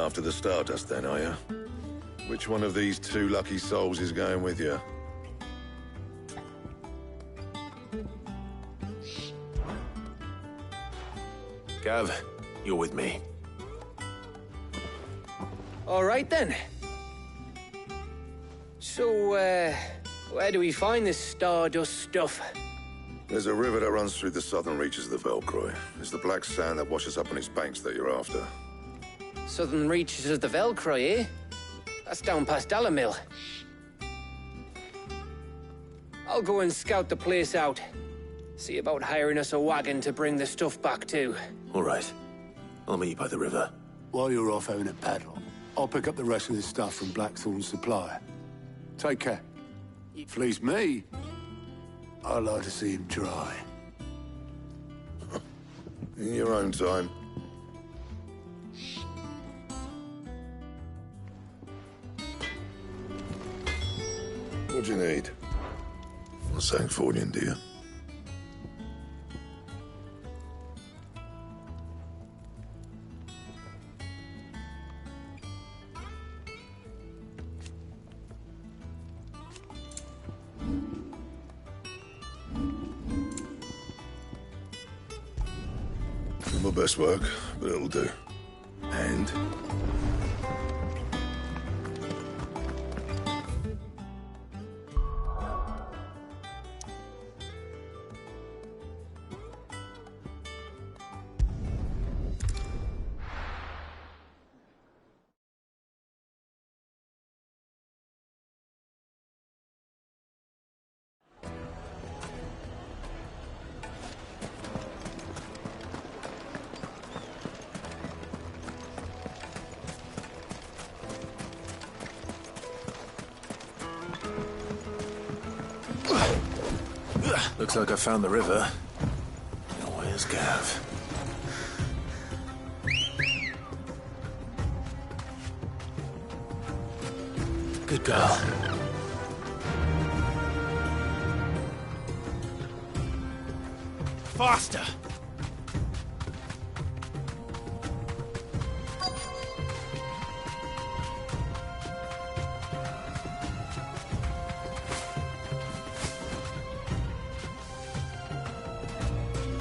after the Stardust then, are you? Which one of these two lucky souls is going with you? Gav, you're with me. All right then. So, where do we find this Stardust stuff? There's a river that runs through the southern reaches of the Velcroy. It's the black sand that washes up on its banks that you're after. Southern reaches of the Velcroy, eh? That's down past Dalamil. I'll go and scout the place out. See about hiring us a wagon to bring the stuff back to. All right. I'll meet you by the river. While you're off having a paddle, I'll pick up the rest of this stuff from Blackthorn's supply. Take care. Fleece me. I'd like to see him try. In your own time. What do you need? Not saying fortune, do you? My best work, but it'll do. And? Looks like I found the river. Now where's Gav? Good girl. Faster!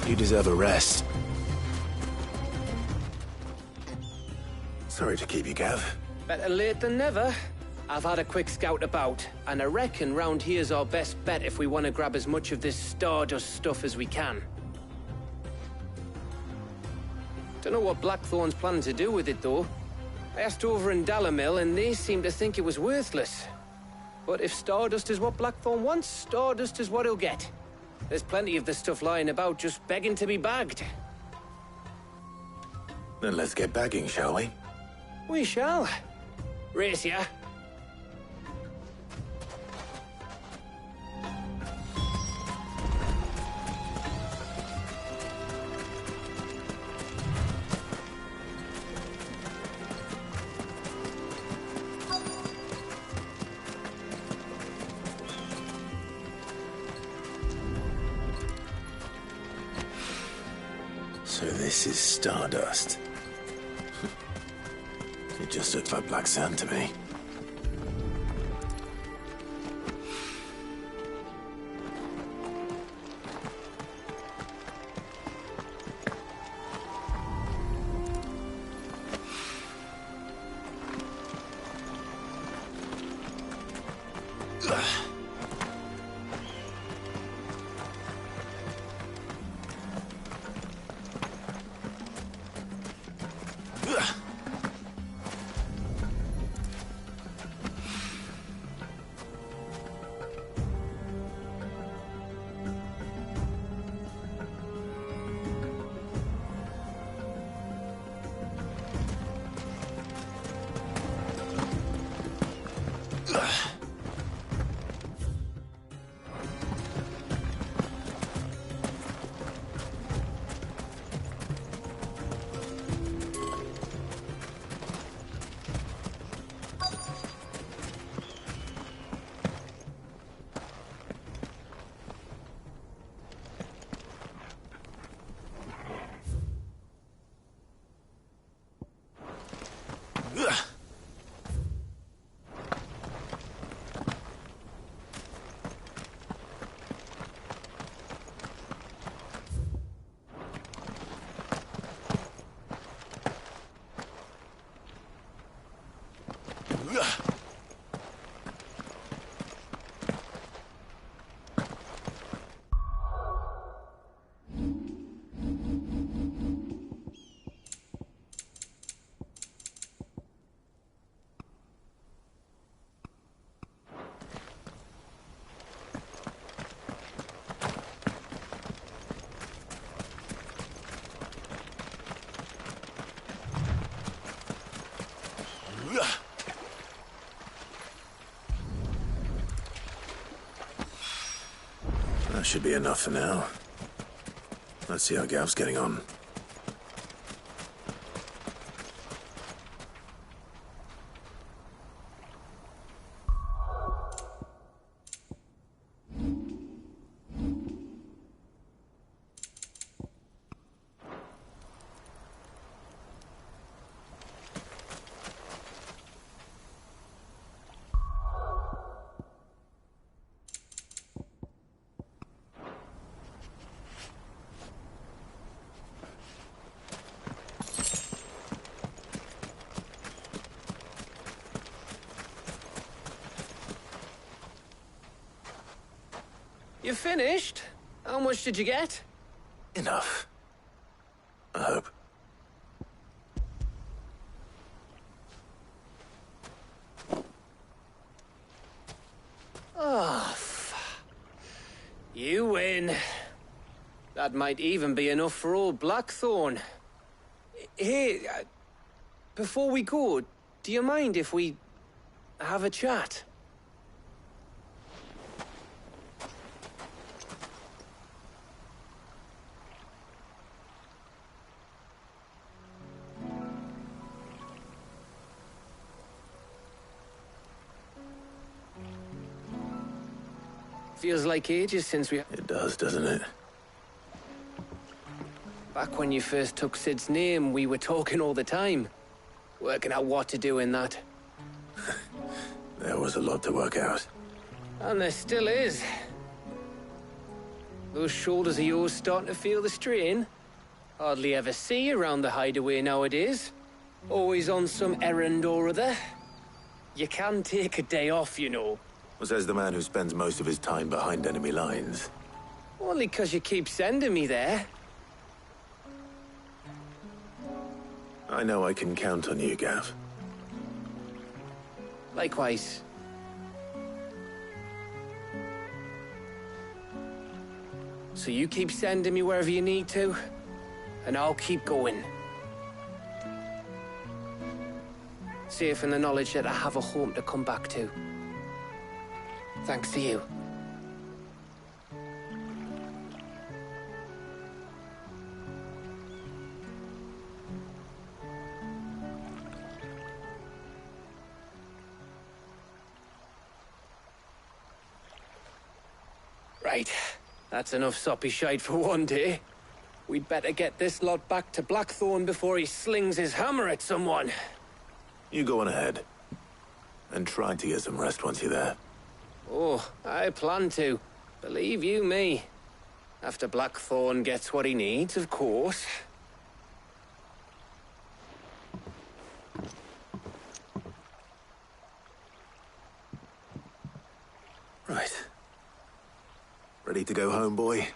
You deserve a rest. Sorry to keep you, Gav. Better late than never. I've had a quick scout about, and I reckon round here's our best bet if we want to grab as much of this Stardust stuff as we can. Don't know what Blackthorn's planning to do with it, though. I asked over in Dalamil, and they seem to think it was worthless. But if Stardust is what Blackthorn wants, Stardust is what he'll get. There's plenty of this stuff lying about, just begging to be bagged. Then let's get bagging, shall we? We shall. Race ya. So this is Stardust. It just looked like black sand to me. That should be enough for now. Let's see how Gav's getting on. You finished? How much did you get? Enough. I hope. Oh, you win. That might even be enough for old Blackthorn. Hey, before we go, do you mind if we have a chat? Feels like ages since we... It does, doesn't it? Back when you first took Sid's name, we were talking all the time. Working out what to do in that. There was a lot to work out. And there still is. Those shoulders of yours starting to feel the strain. Hardly ever see you around the hideaway nowadays. Always on some errand or other. You can take a day off, you know. Says the man who spends most of his time behind enemy lines. Only 'cause you keep sending me there. I know I can count on you, Gav. Likewise. So you keep sending me wherever you need to, and I'll keep going. Safe in the knowledge that I have a home to come back to. Thanks to you. Right. That's enough soppy shite for one day. We'd better get this lot back to Blackthorn before he slings his hammer at someone. You go on ahead. And try to get some rest once you're there. Oh, I plan to. Believe you me. After Blackthorn gets what he needs, of course. Right. Ready to go home, boy?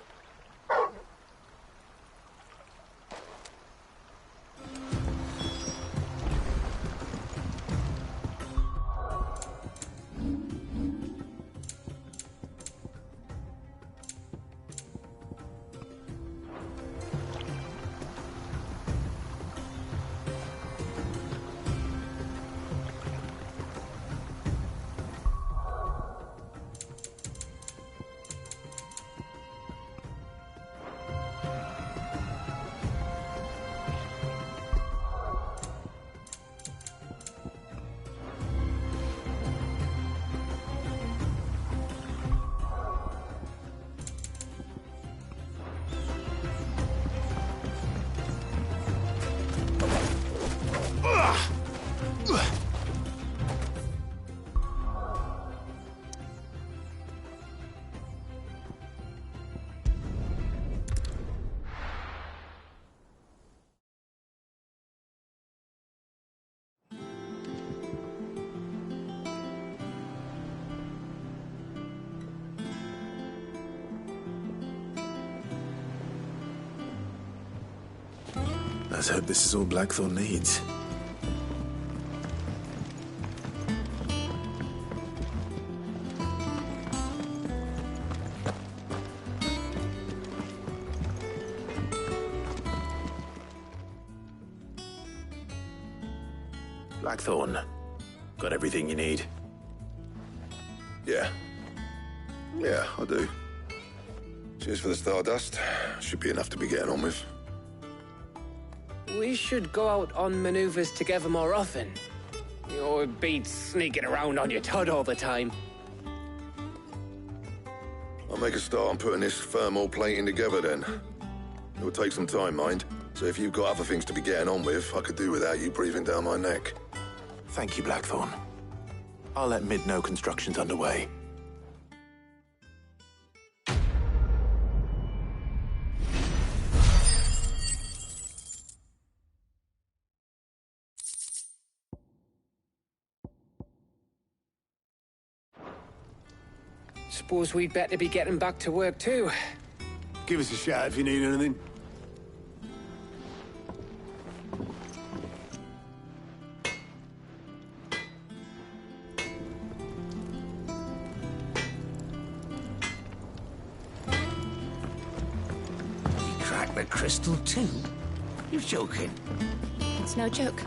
Let's hope this is all Blackthorn needs. Blackthorn, got everything you need? Yeah. Yeah, I do. Cheers for the Stardust. Should be enough to be getting on with. We should go out on maneuvers together more often. It beats sneaking around on your Todd all the time. I'll make a start on putting this thermal plating together then. It'll take some time, mind. So if you've got other things to be getting on with, I could do without you breathing down my neck. Thank you, Blackthorn. I'll let Mid know construction's underway. Suppose we'd better be getting back to work too. Give us a shout if you need anything. You cracked the crystal too? You're joking. It's no joke.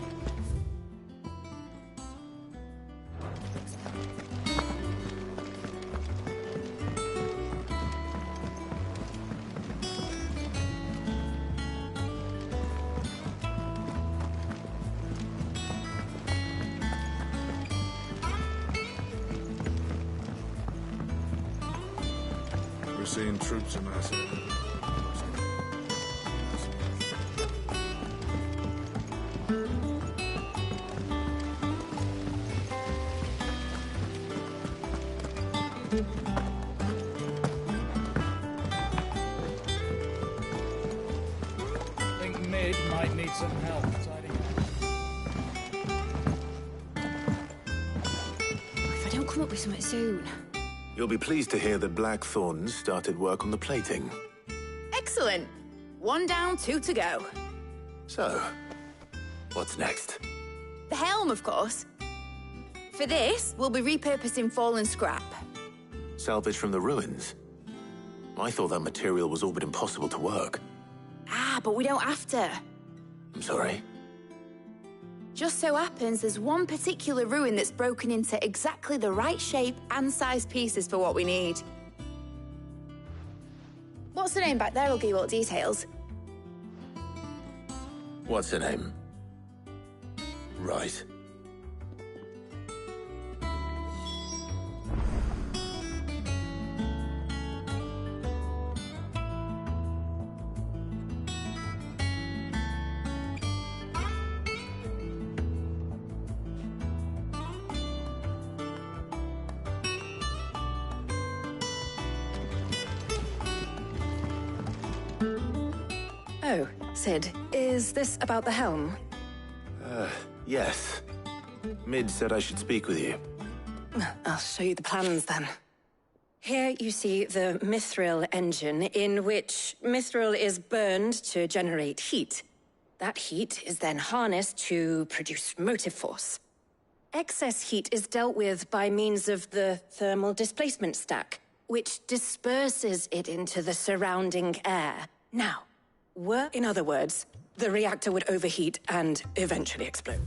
We're seeing troops amassing. I think Mid might need some help tidying up. If I don't come up with something soon. You'll be pleased to hear that Blackthorn's started work on the plating. Excellent. 1 down, 2 to go. So, what's next? The helm, of course. For this, we'll be repurposing fallen scrap. Salvage from the ruins? I thought that material was all but impossible to work. Ah, but we don't have to. I'm sorry. Just so happens there's one particular ruin that's broken into exactly the right shape and size pieces for what we need. What's the name back there? I'll give you all the details. What's her name? Right. Oh, Sid, is this about the helm? Yes. Mid said I should speak with you. I'll show you the plans then. Here you see the mithril engine, in which mithril is burned to generate heat. That heat is then harnessed to produce motive force. Excess heat is dealt with by means of the thermal displacement stack, which disperses it into the surrounding air. Now, in other words, the reactor would overheat and eventually explode.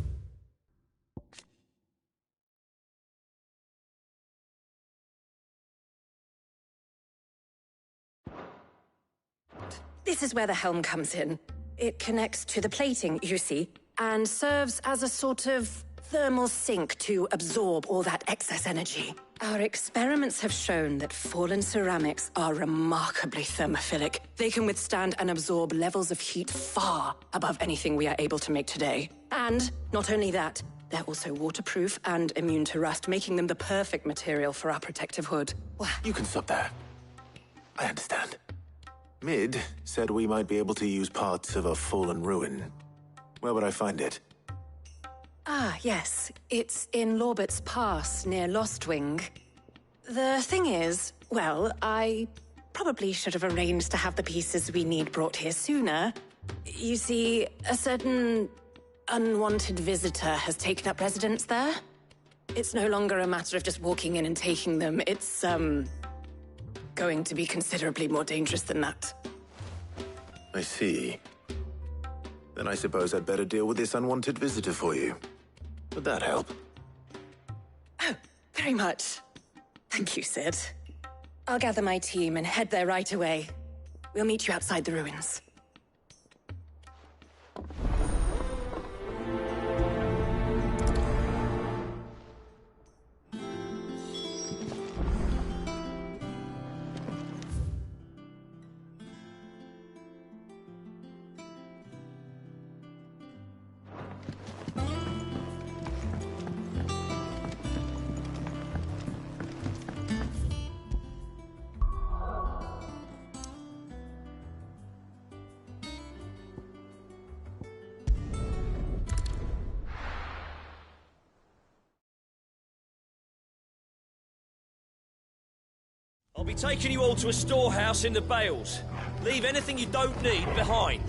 This is where the helm comes in. It connects to the plating, you see, and serves as a sort of thermal sink to absorb all that excess energy. Our experiments have shown that fallen ceramics are remarkably thermophilic. They can withstand and absorb levels of heat far above anything we are able to make today. And not only that, they're also waterproof and immune to rust, making them the perfect material for our protective hood. You can stop there. I understand. Mid said we might be able to use parts of a fallen ruin. Where would I find it? Ah, yes. It's in Lorbert's Pass, near Lostwing. The thing is, well, I probably should have arranged to have the pieces we need brought here sooner. You see, a certain unwanted visitor has taken up residence there. It's no longer a matter of just walking in and taking them. It's, going to be considerably more dangerous than that. I see. Then I suppose I'd better deal with this unwanted visitor for you. Would that help? Oh, very much. Thank you, Sid. I'll gather my team and head there right away. We'll meet you outside the ruins. I'll be taking you all to a storehouse in the Bales. Leave anything you don't need behind.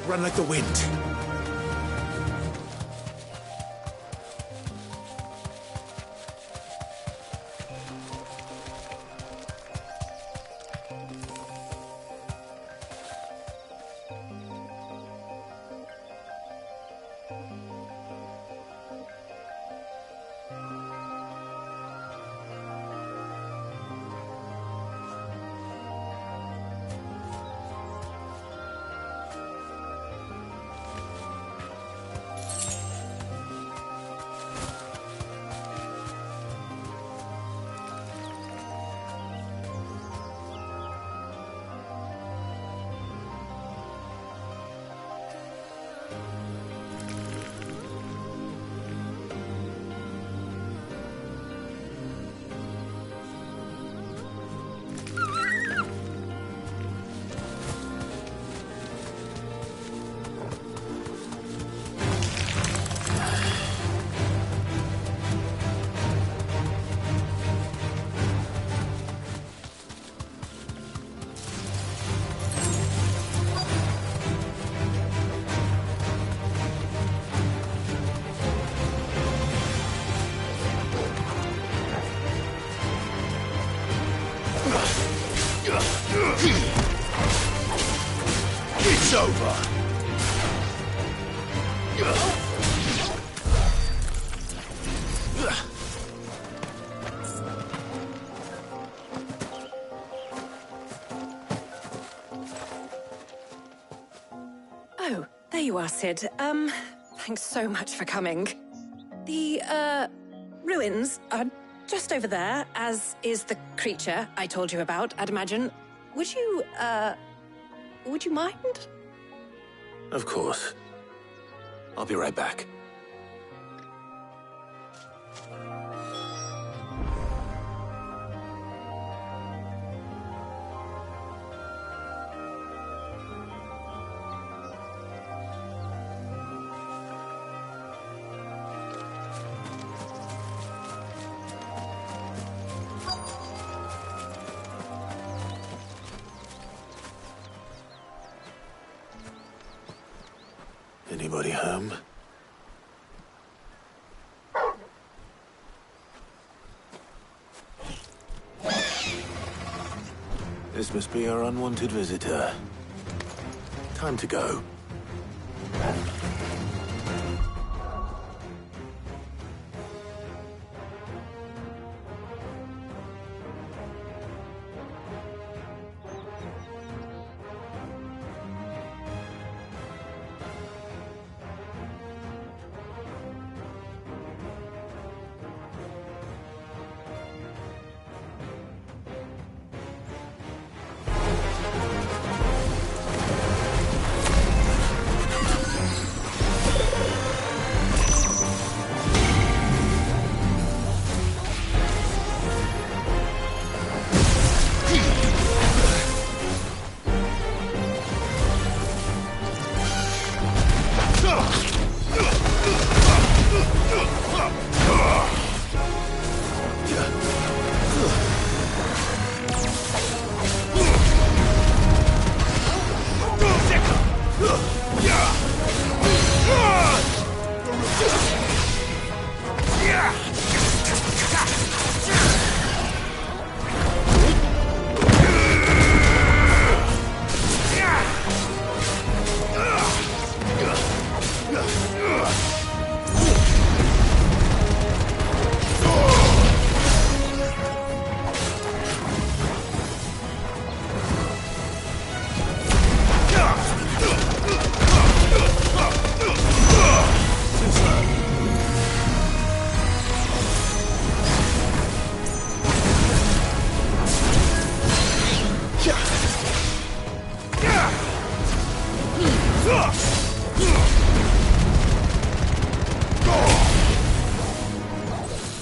Run like the wind. It's over. Oh, there you are, Sid. Thanks so much for coming. The, ruins are just over there, as is the creature I told you about, I'd imagine. Would you mind? Of course. I'll be right back. Anybody home? This must be our unwanted visitor. Time to go.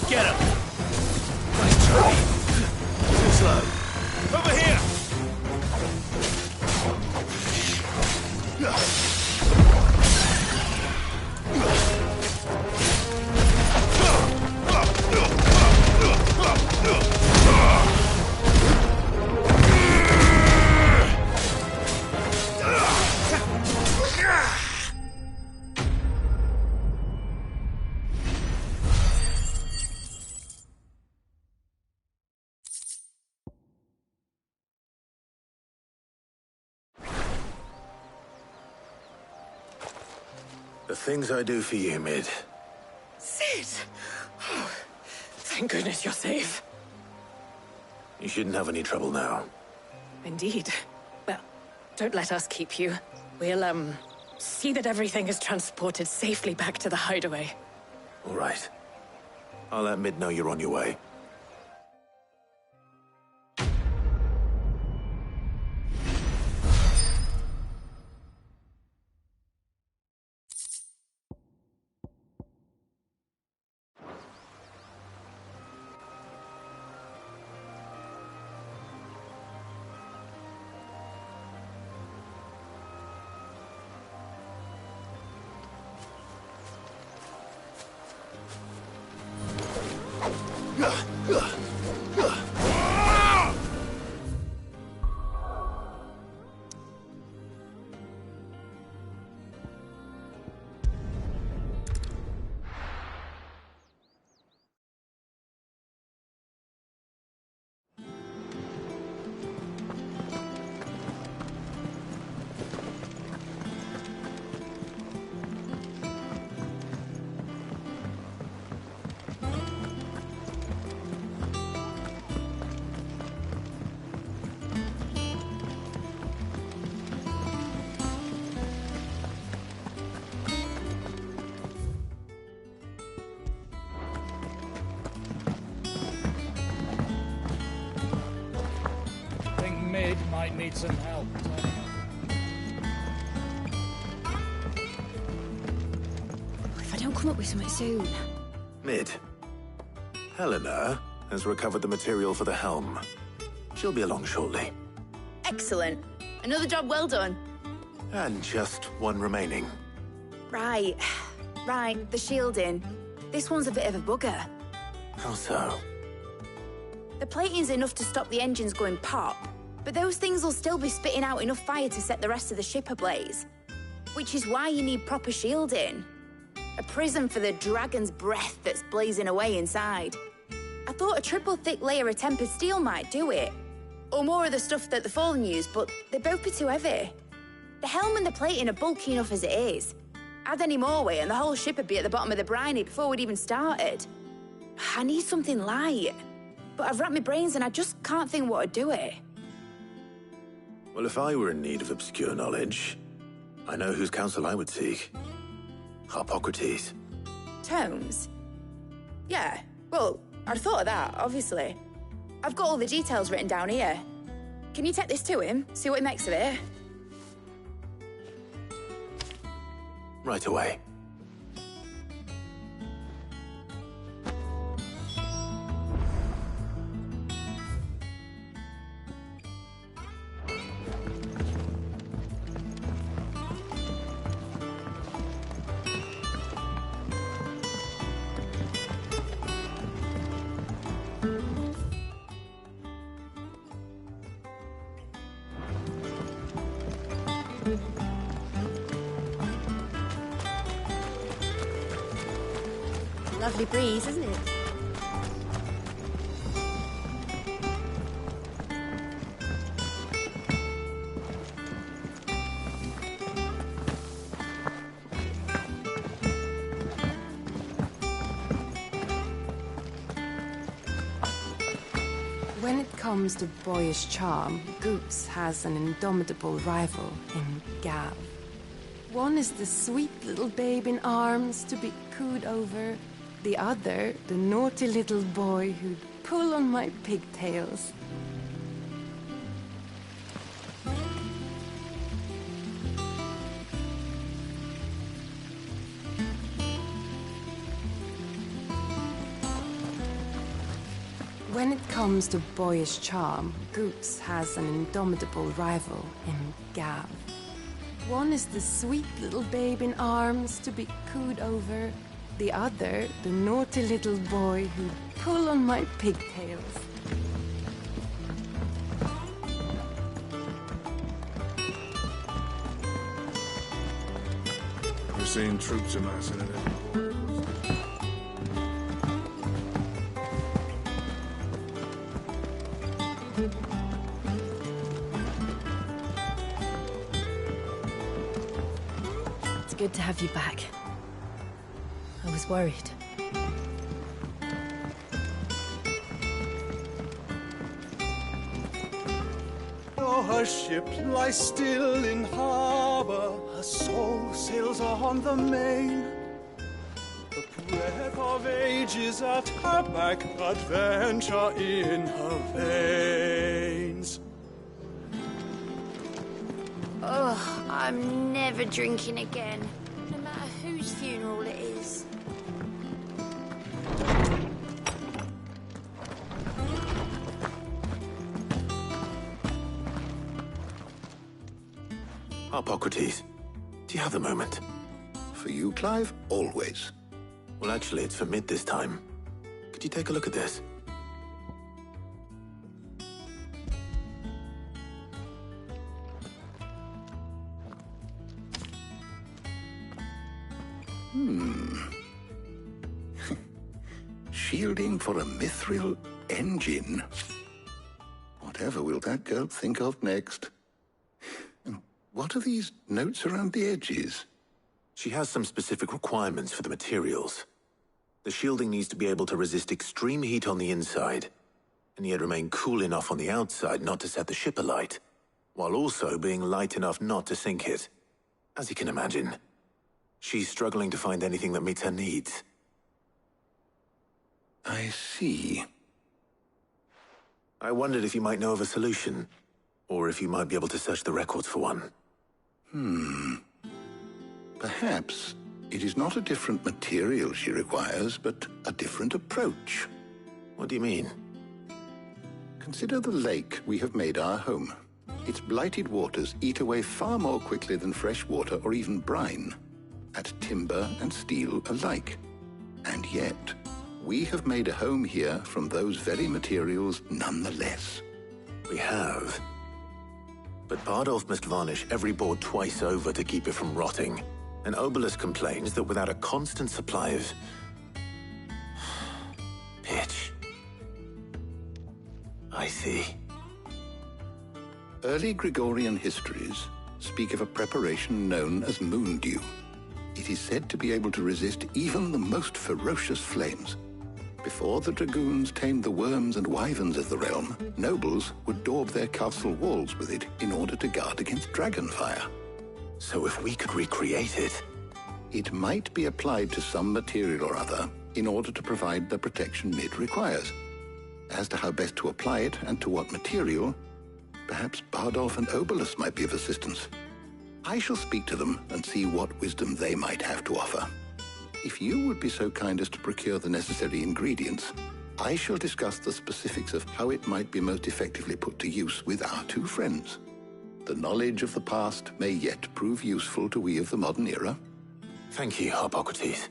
Get him! Nice try. Too slow. Over here! The things I do for you, Mid. Sid! Oh, thank goodness you're safe. You shouldn't have any trouble now. Indeed. Well, don't let us keep you. We'll, see that everything is transported safely back to the hideaway. All right. I'll let Mid know you're on your way. Mid might need some help. If I don't come up with something soon. Mid. Helena has recovered the material for the helm. She'll be along shortly. Excellent. Another job well done. And just one remaining. Right. Right, the shielding. This one's a bit of a bugger. How so? The plating's enough to stop the engines going pop, but those things will still be spitting out enough fire to set the rest of the ship ablaze. Which is why you need proper shielding. A prison for the dragon's breath that's blazing away inside. I thought a triple thick layer of tempered steel might do it. Or more of the stuff that the Fallen use, but they'd both be too heavy. The helm and the plating are bulky enough as it is. Add any more weight and the whole ship would be at the bottom of the briny before we'd even started. I need something light. But I've racked my brains and I just can't think what would do it. Well, if I were in need of obscure knowledge, I know whose counsel I would seek. Harpocrates. Tomes? Yeah, well, I'd thought of that, obviously. I've got all the details written down here. Can you take this to him, see what he makes of it? Right away. Lovely breeze, isn't it? When it comes to boyish charm, Goose has an indomitable rival in Gav. One is the sweet little babe in arms to be cooed over. The other, the naughty little boy who'd pull on my pigtails. When it comes to boyish charm, Goose has an indomitable rival in Gav. One is the sweet little babe in arms to be cooed over. The other, the naughty little boy who'd pull on my pigtails. We're seeing troops amassing in it. It's good to have you back. I was worried. Her ship lies still in harbor, her soul sails on the main. The breath of ages at her back, adventure in her veins. Ugh, I'm never drinking again, no matter whose funeral it is. Harpocrates, do you have a moment? For you, Clive? Always. Well, actually, it's for Mid this time. Could you take a look at this? Shielding for a mithril engine. Whatever will that girl think of next? And what are these notes around the edges? She has some specific requirements for the materials. The shielding needs to be able to resist extreme heat on the inside, and yet remain cool enough on the outside not to set the ship alight, while also being light enough not to sink it. As you can imagine, she's struggling to find anything that meets her needs. I see. I wondered if you might know of a solution, or if you might be able to search the records for one. Perhaps it is not a different material she requires, but a different approach. What do you mean? Consider the lake we have made our home. Its blighted waters eat away far more quickly than fresh water or even brine, at timber and steel alike. And yet, we have made a home here from those very materials nonetheless. We have. But Bardolph must varnish every board twice over to keep it from rotting. And Obelus complains that without a constant supply of pitch. I see. Early Gregorian histories speak of a preparation known as moon dew. It is said to be able to resist even the most ferocious flames. Before the dragoons tamed the worms and wyverns of the realm, nobles would daub their castle walls with it in order to guard against dragonfire. So if we could recreate it... It might be applied to some material or other in order to provide the protection Mid requires. As to how best to apply it and to what material, perhaps Bardolph and Obolus might be of assistance. I shall speak to them and see what wisdom they might have to offer. If you would be so kind as to procure the necessary ingredients, I shall discuss the specifics of how it might be most effectively put to use with our two friends. The knowledge of the past may yet prove useful to we of the modern era. Thank you, Hippocrates.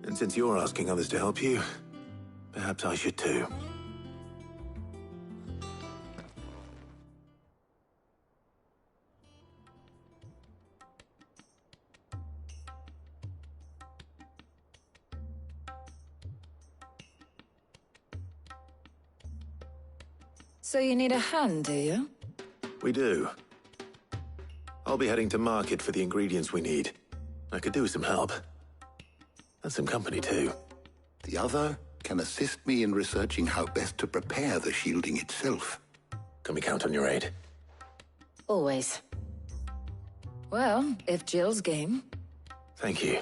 And since you're asking others to help you, perhaps I should too. So you need a hand, do you? We do. I'll be heading to market for the ingredients we need. I could do with some help. And some company, too. The other can assist me in researching how best to prepare the shielding itself. Can we count on your aid? Always. Well, if Jill's game. Thank you.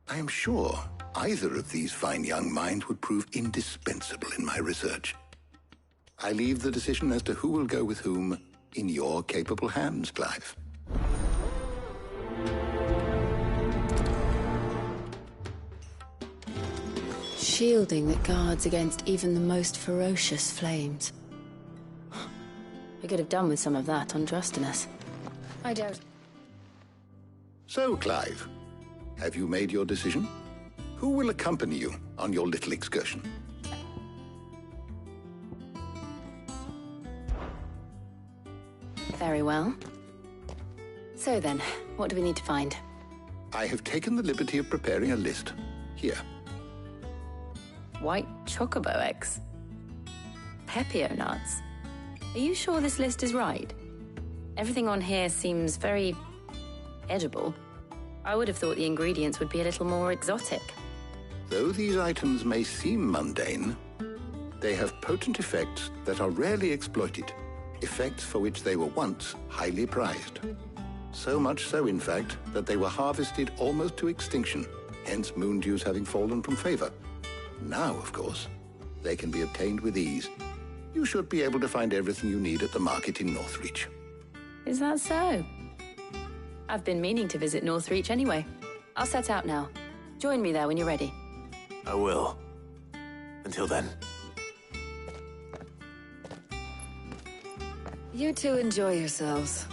I am sure either of these fine young minds would prove indispensable in my research. I leave the decision as to who will go with whom in your capable hands, Clive. Shielding that guards against even the most ferocious flames. We could have done with some of that on Drustinus. I doubt. So, Clive, have you made your decision? Who will accompany you on your little excursion? Very well. So then, what do we need to find? I have taken the liberty of preparing a list. Here. White chocobo eggs. Pepio nuts. Are you sure this list is right? Everything on here seems very edible. I would have thought the ingredients would be a little more exotic. Though these items may seem mundane, they have potent effects that are rarely exploited, effects for which they were once highly prized. So much so, in fact, that they were harvested almost to extinction, hence moon dews having fallen from favor. Now, of course, they can be obtained with ease. You should be able to find everything you need at the market in Northreach. Is that so? I've been meaning to visit Northreach anyway. I'll set out now. Join me there when you're ready. I will. Until then. You two enjoy yourselves.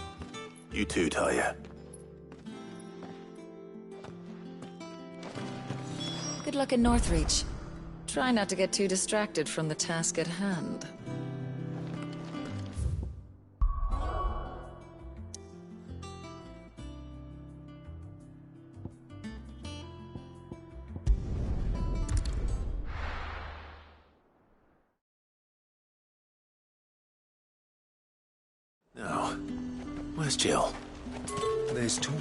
You too, Talia. Good luck in Northreach. Try not to get too distracted from the task at hand. Now, where's Jill? There's talk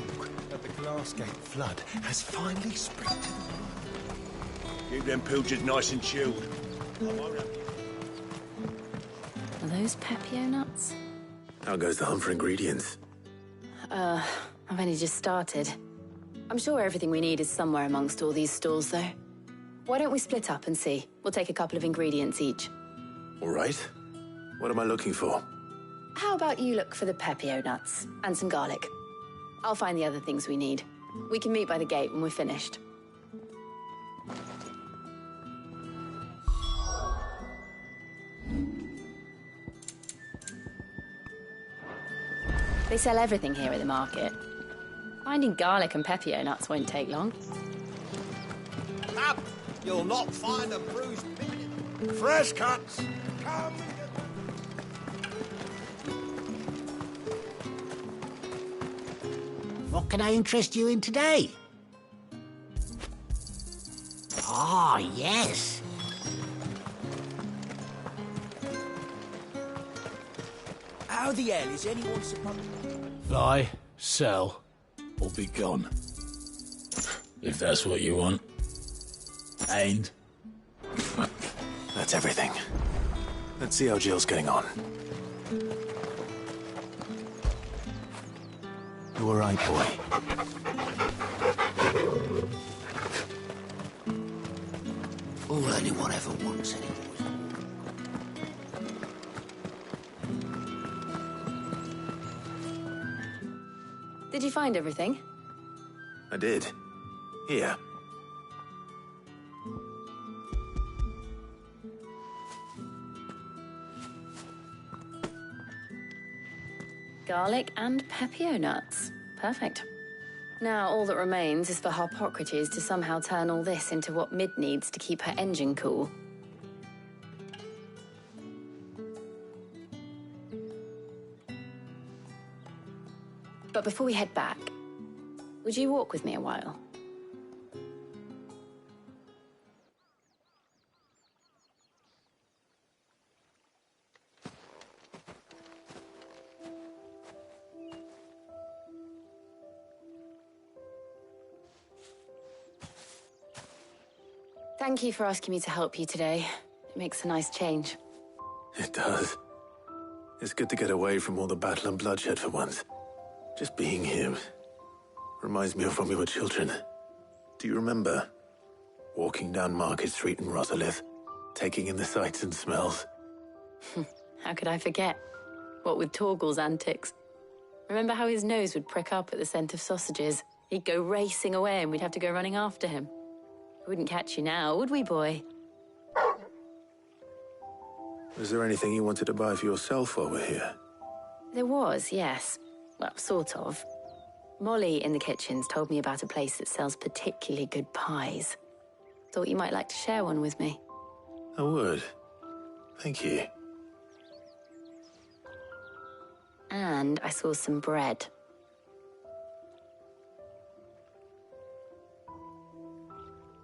that the Glassgate flood has finally spread to the world. Keep them pilgers nice and chilled. Are those Pepio nuts? How goes the hunt for ingredients? I've only just started. I'm sure everything we need is somewhere amongst all these stalls, though. Why don't we split up and see? We'll take a couple of ingredients each. All right. What am I looking for? How about you look for the Pepio nuts and some garlic? I'll find the other things we need. We can meet by the gate when we're finished. They sell everything here at the market. Finding garlic and Pepio nuts won't take long. Up! You'll not find a bruised pig. Fresh cuts! Come! What can I interest you in today? Ah, yes. How the hell is anyone supposed Fly, sell, or be gone. If that's what you want. And? That's everything. Let's see how Jill's getting on. You all right, boy? All anyone ever wants anymore. Did you find everything? I did. Here. Garlic and pepio nuts. Perfect. Now all that remains is for Harpocrates to somehow turn all this into what Mid needs to keep her engine cool. But before we head back, would you walk with me a while? Thank you for asking me to help you today. It makes a nice change. It does. It's good to get away from all the battle and bloodshed for once. Just being here reminds me of when we were children. Do you remember? Walking down Market Street in Rosalith, taking in the sights and smells. How could I forget? What with Torgal's antics. Remember how his nose would prick up at the scent of sausages? He'd go racing away and we'd have to go running after him. We wouldn't catch you now, would we, boy? Was there anything you wanted to buy for yourself while we're here? There was, yes. Well, sort of. Molly in the kitchens told me about a place that sells particularly good pies. Thought you might like to share one with me. I would. Thank you. And I saw some bread.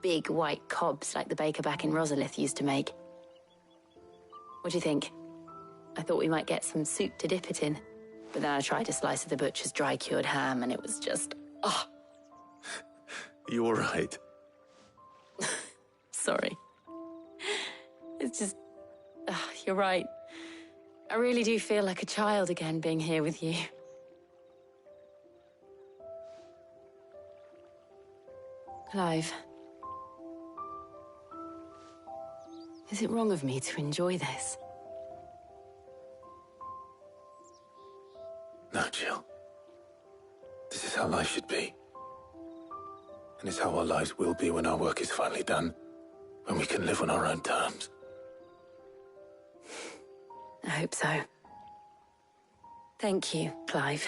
Big white cobs like the baker back in Rosalith used to make. What do you think? I thought we might get some soup to dip it in. But then I tried a slice of the butcher's dry-cured ham and it was just... oh. You all right? Sorry. It's just... you're right. I really do feel like a child again being here with you. Clive. Is it wrong of me to enjoy this? No, Jill. This is how life should be. And it's how our lives will be when our work is finally done. When we can live on our own terms. I hope so. Thank you, Clive.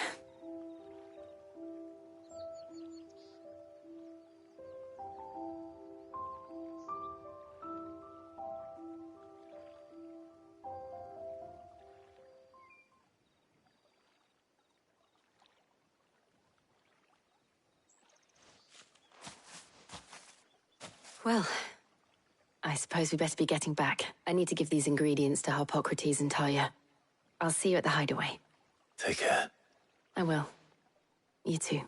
Well, I suppose we better be getting back. I need to give these ingredients to Harpocrates and Talia. I'll see you at the hideaway. Take care. I will. You too.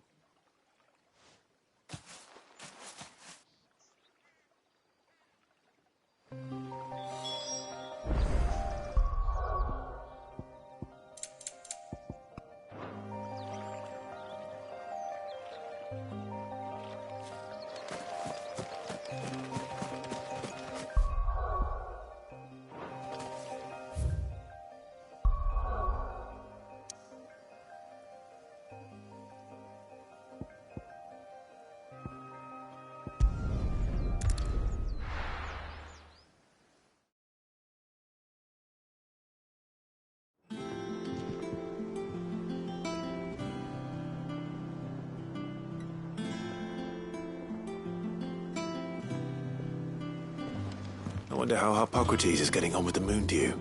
I wonder how Harpocrates is getting on with the moon dew.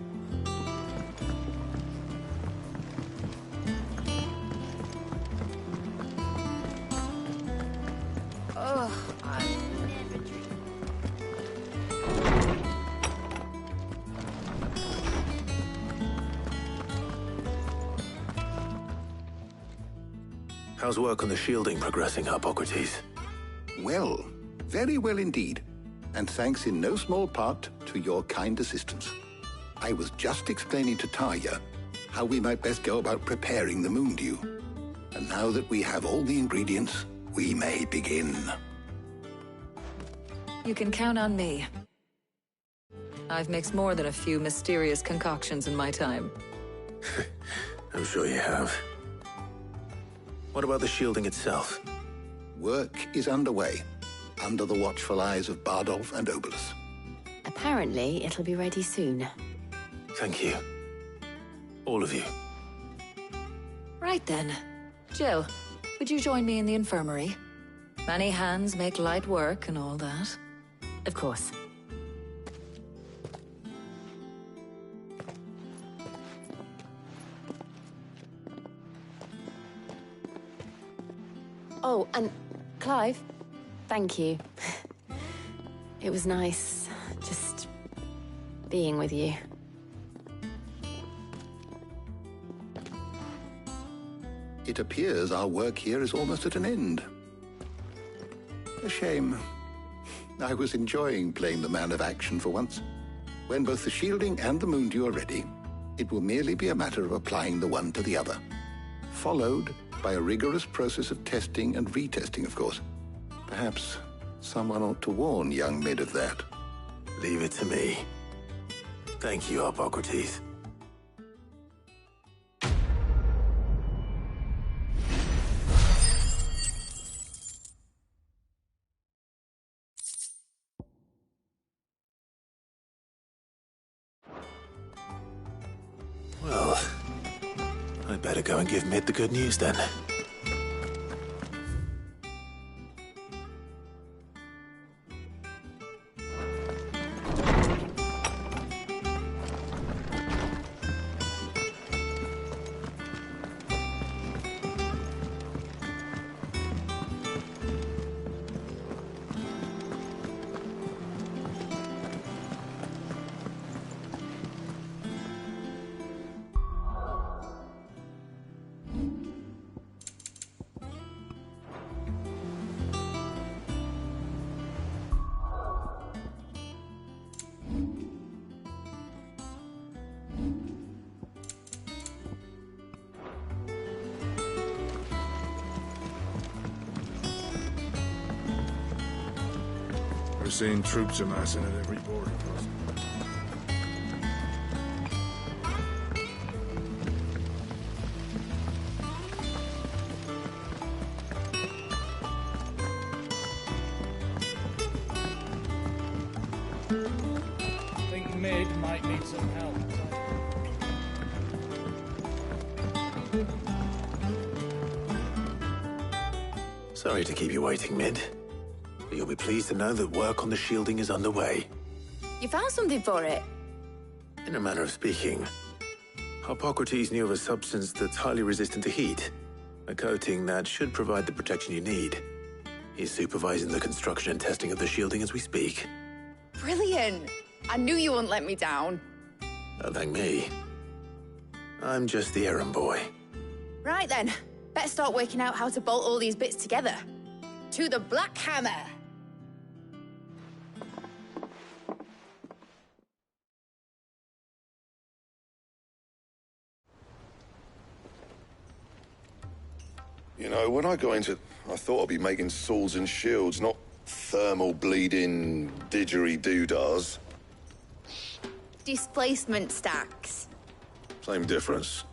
How's work on the shielding progressing, Hippocrates? Well, very well indeed. And thanks in no small part to your kind assistance. I was just explaining to Tarja how we might best go about preparing the moon dew. And now that we have all the ingredients, we may begin. You can count on me. I've mixed more than a few mysterious concoctions in my time. I'm sure you have. What about the shielding itself? Work is underway, under the watchful eyes of Bardolph and Obolus. Apparently, it'll be ready soon. Thank you. All of you. Right then. Jill, would you join me in the infirmary? Many hands make light work and all that. Of course. Oh, and Clive, thank you. It was nice, just being with you. It appears our work here is almost at an end. A shame. I was enjoying playing the man of action for once. When both the shielding and the moon dew are ready, it will merely be a matter of applying the one to the other. Followed by a rigorous process of testing and retesting, of course. Perhaps someone ought to warn young Mid of that. Leave it to me. Thank you, Hippocrates. Well, I'd better go and give Mid the good news then. We're seeing troops amassing at every border crossing. Think Mid might need some help. Sorry to keep you waiting, Mid. But you'll be pleased to know that work on the shielding is underway. You found something for it? In a manner of speaking, Hippocrates knew of a substance that's highly resistant to heat. A coating that should provide the protection you need. He's supervising the construction and testing of the shielding as we speak. Brilliant! I knew you wouldn't let me down. Don't thank me. I'm just the errand boy. Right then, better start working out how to bolt all these bits together. To the Black Hammer! You know, when I got into... I thought I'd be making swords and shields, not thermal bleeding didgeridoo-dahs. Displacement stacks. Same difference.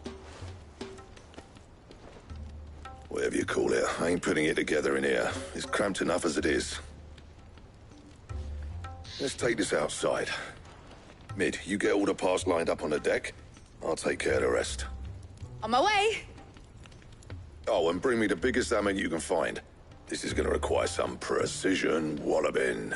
Whatever you call it, I ain't putting it together in here. It's cramped enough as it is. Let's take this outside. Mid, you get all the parts lined up on the deck. I'll take care of the rest. On my way! Oh, and bring me the biggest hammer you can find. This is gonna require some precision walloping.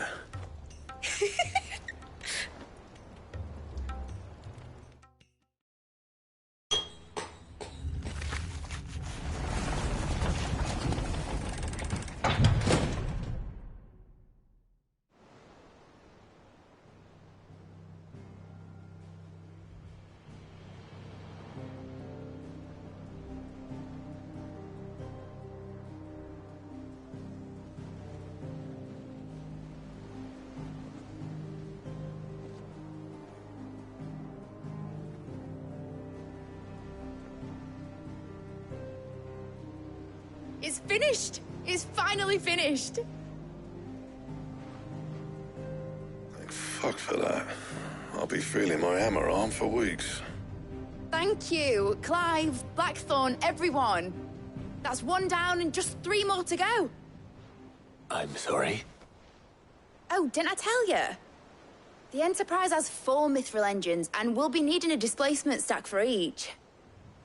finished! It's finally finished! Thank fuck for that. I'll be feeling my hammer arm for weeks. Thank you, Clive, Blackthorn, everyone. That's one down and just 3 more to go. I'm sorry. Oh, didn't I tell you? The Enterprise has 4 mithril engines, and we'll be needing a displacement stack for each.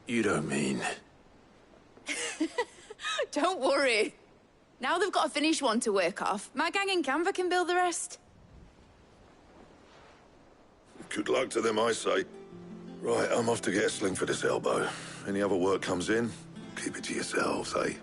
You don't mean... Don't worry. Now they've got a finished one to work off. My gang in Canva can build the rest. Good luck to them, I say. Right, I'm off to get a sling for this elbow. Any other work comes in, keep it to yourselves, eh?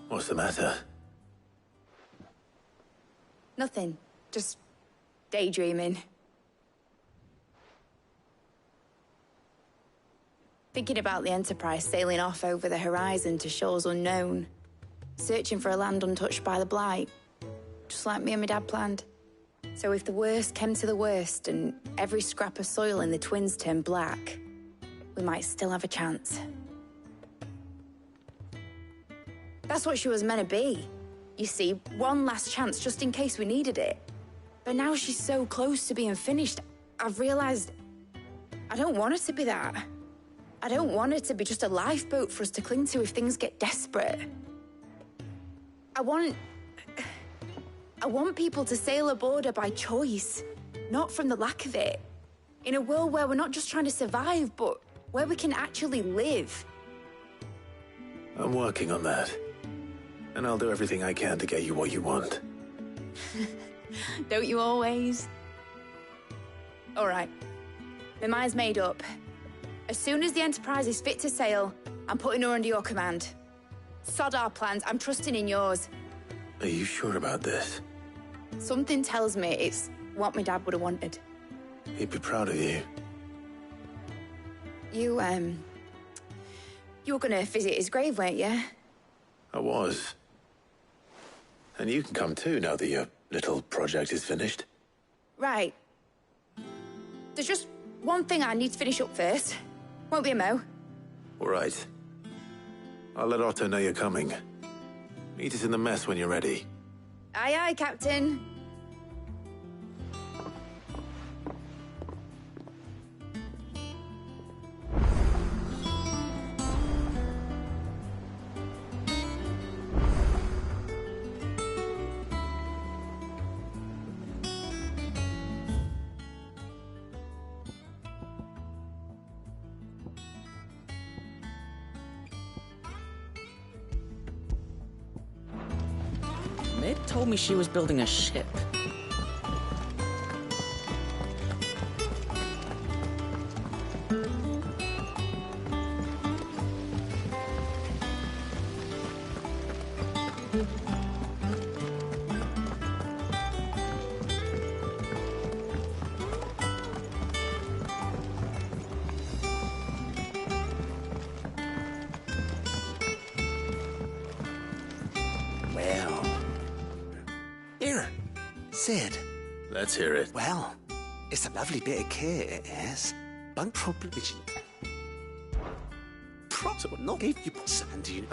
What's the matter? Nothing. Just daydreaming. Thinking about the Enterprise sailing off over the horizon to shores unknown. Searching for a land untouched by the Blight. Just like me and my dad planned. So if the worst came to the worst and every scrap of soil in the Twins turned black, we might still have a chance. That's what she was meant to be. You see, one last chance just in case we needed it. But now she's so close to being finished, I've realized I don't want her to be that. I don't want her to be just a lifeboat for us to cling to if things get desperate. I want people to sail aboard her by choice, not from the lack of it. In a world where we're not just trying to survive, but where we can actually live. I'm working on that. And I'll do everything I can to get you what you want. Don't you always? All right. My mind's made up. As soon as the Enterprise is fit to sail, I'm putting her under your command. Sod our plans, I'm trusting in yours. Are you sure about this? Something tells me it's what my dad would have wanted. He'd be proud of you. You were gonna visit his grave, weren't you? I was. And you can come too, now that your little project is finished. Right. There's just one thing I need to finish up first. Won't be a mo. All right. I'll let Otto know you're coming. Meet us in the mess when you're ready. Aye, aye, Captain. Mid told me she was building a ship. Well, here, Sid. Let's hear it. Well, it's a lovely bit of kit, it is. Bunk proposition. Props would not give you Sandy.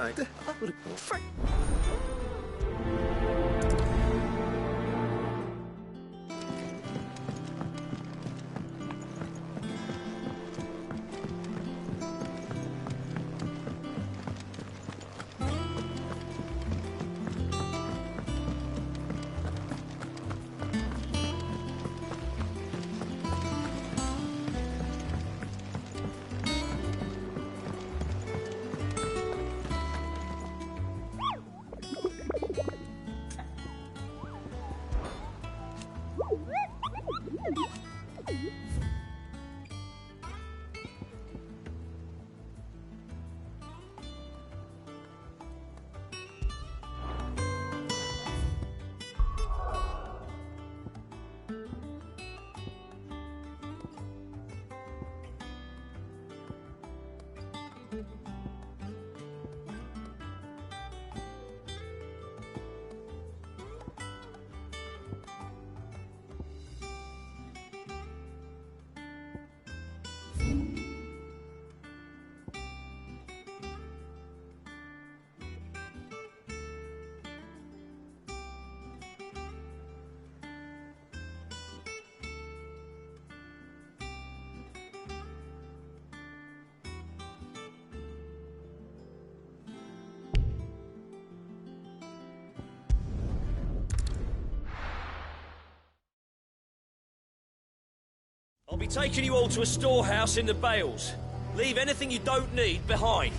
I'll be taking you all to a storehouse in the Bales. Leave anything you don't need behind.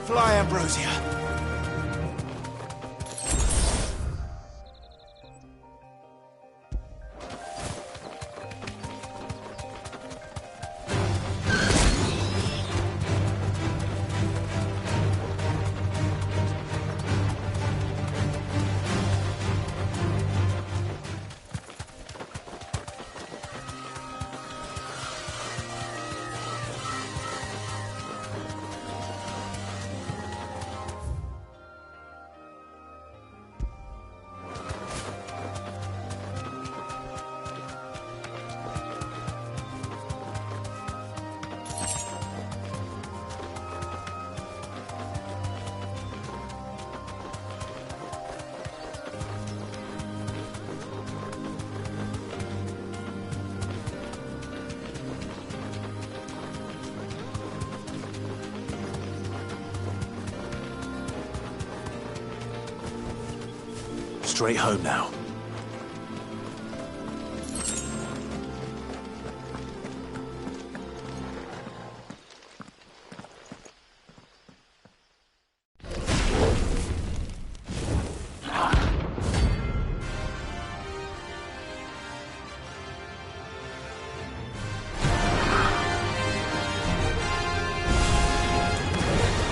Fly, Ambrosia. Straight home now.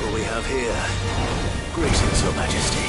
What we have here? Greetings, Your Majesty.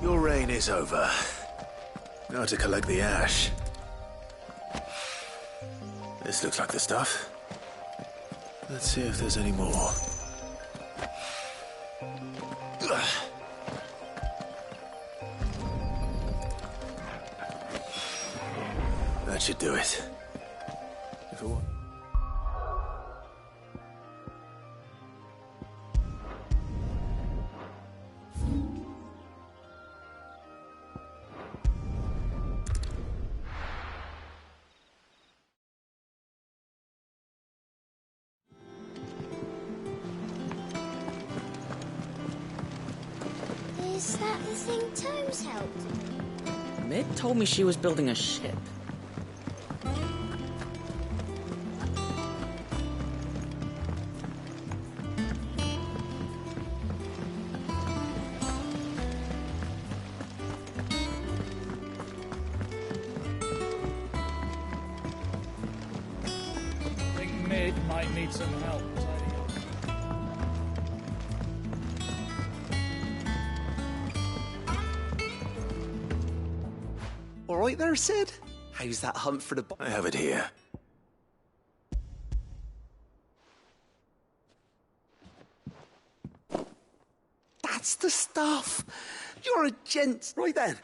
Your reign is over. Now to collect the ash. This looks like the stuff. Let's see if there's any more. That should do it. If it won't. Is that the thing Tomes helped? Mid told me she was building a ship. I think Mid might need some help. All right there, Sid? How's that hunt for the... I have it here. That's the stuff. You're a gent. Right then.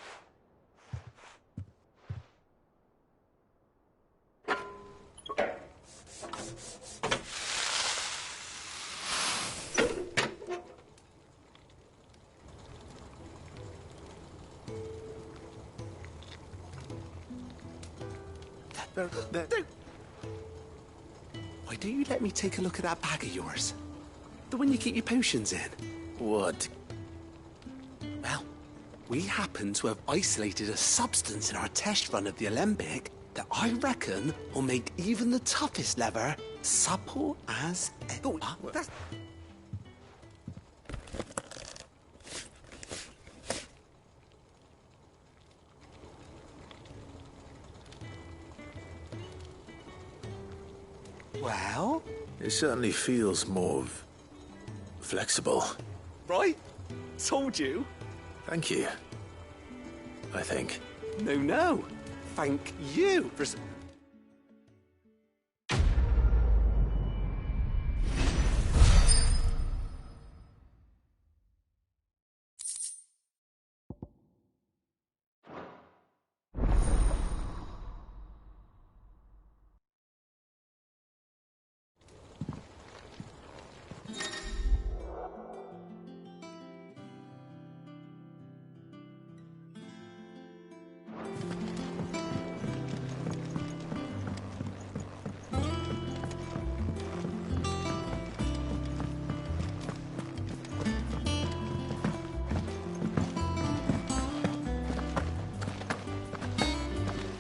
Why don't you let me take a look at that bag of yours? The one you keep your potions in. What? Well, we happen to have isolated a substance in our test run of the Alembic that I reckon will make even the toughest lever supple as ever. That's... Well? It certainly feels more... flexible. Right? Told you. Thank you. I think. No. Thank you for...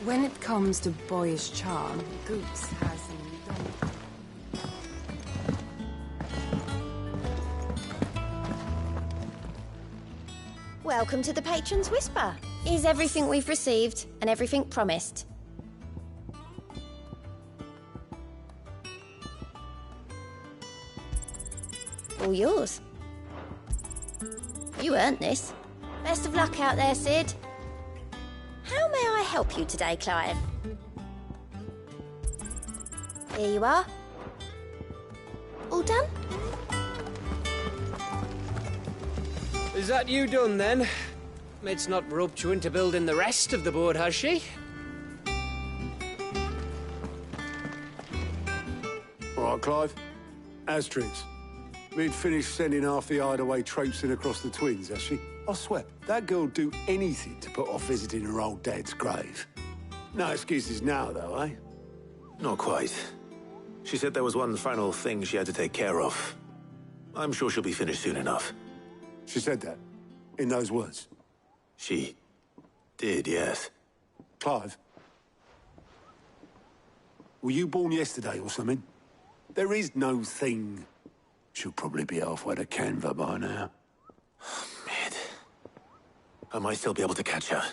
When it comes to boyish charm, Goops has an Welcome to the Patron's Whisper. Is everything we've received and everything promised? All yours. You earned this. Best of luck out there, Sid. How may I help you today, Clive? Here you are. All done? Is that you done, then? Mid's not roped you into building the rest of the board, has she? All right, Clive. Asterix. Mid finished sending half the hideaway traipsing across the twins, has she? I swear, that girl'd do anything to put off visiting her old dad's grave. No excuses now, though, eh? Not quite. She said there was one final thing she had to take care of. I'm sure she'll be finished soon enough. She said that? In those words? She did, yes. Clive? Were you born yesterday or something? There is no thing. She'll probably be halfway to Canva by now. Mid. I might still be able to catch her.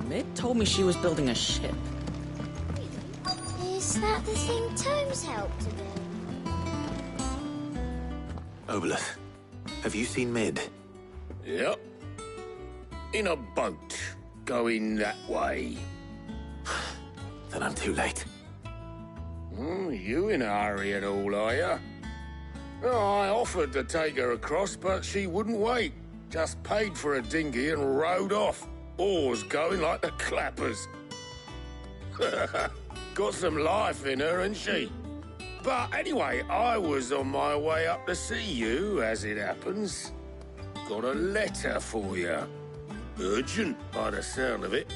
Mid told me she was building a ship. Is that the thing Tomes helped to build? Obolus, have you seen Mid? Yep. In a boat, going that way. Then I'm too late. You in a hurry at all, are you? Oh, I offered to take her across, but she wouldn't wait. Just paid for a dinghy and rowed off. Oars going like the clappers. Got some life in her, ain't she? But anyway, I was on my way up to see you, as it happens. Got a letter for you. Urgent, by the sound of it.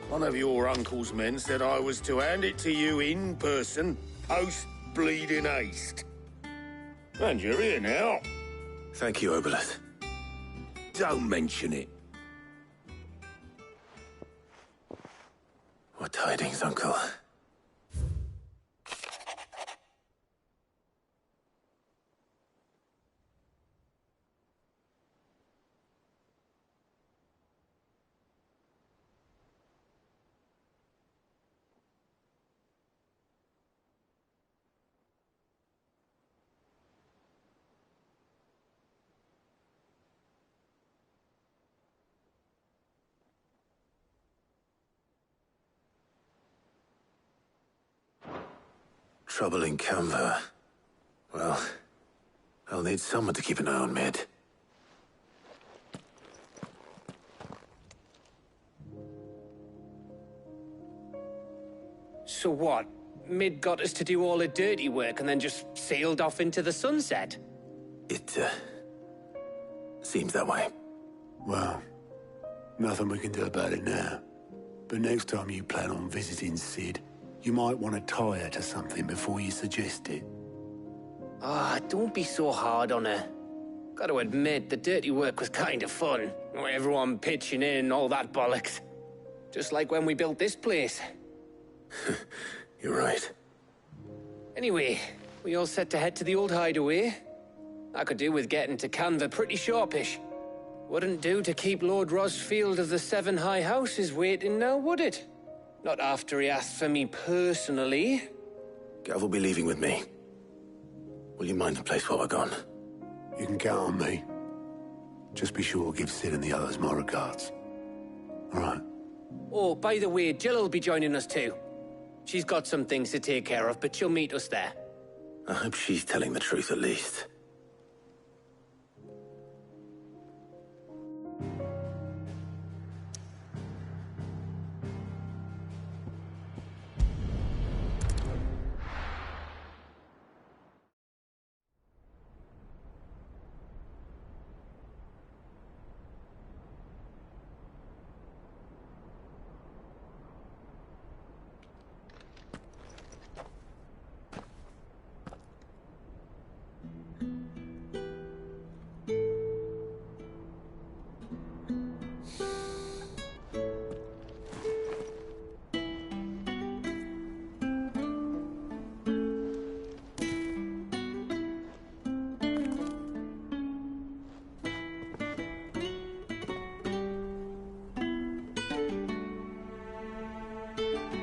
One of your uncle's men said I was to hand it to you in person, post-bleeding haste. And you're here now. Thank you, Obolus. Don't mention it. What tidings, Uncle? Trouble in Canva. Well, I'll need someone to keep an eye on Mid. So what? Mid got us to do all the dirty work and then just sailed off into the sunset? It, seems that way. Well, nothing we can do about it now. But next time you plan on visiting Sid, you might want to tie her to something before you suggest it. Ah, don't be so hard on her. Got to admit, the dirty work was kind of fun. Everyone pitching in and all that bollocks. Just like when we built this place. You're right. Anyway, we all set to head to the old hideaway. I could do with getting to Canva pretty sharpish. Wouldn't do to keep Lord Rosfield of the Seven High Houses waiting now, would it? Not after he asked for me personally. Gav will be leaving with me. Will you mind the place while we're gone? You can count on me. Just be sure to give Sid and the others my regards. All right. Oh, by the way, Jill will be joining us too. She's got some things to take care of, but she'll meet us there. I hope she's telling the truth at least.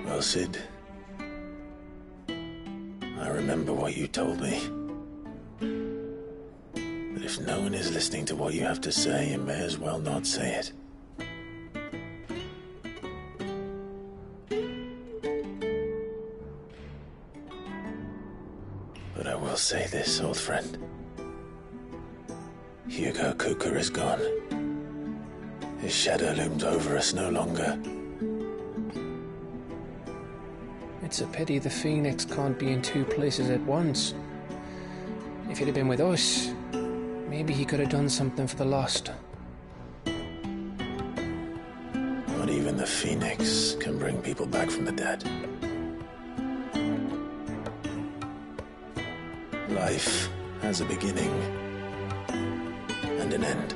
Well, Sid, I remember what you told me. That if no one is listening to what you have to say, you may as well not say it. But I will say this, old friend. Hugo Kuka is gone. His shadow looms over us no longer. It's a pity the Phoenix can't be in two places at once. If he'd have been with us, maybe he could have done something for the lost. Not even the Phoenix can bring people back from the dead. Life has a beginning and an end.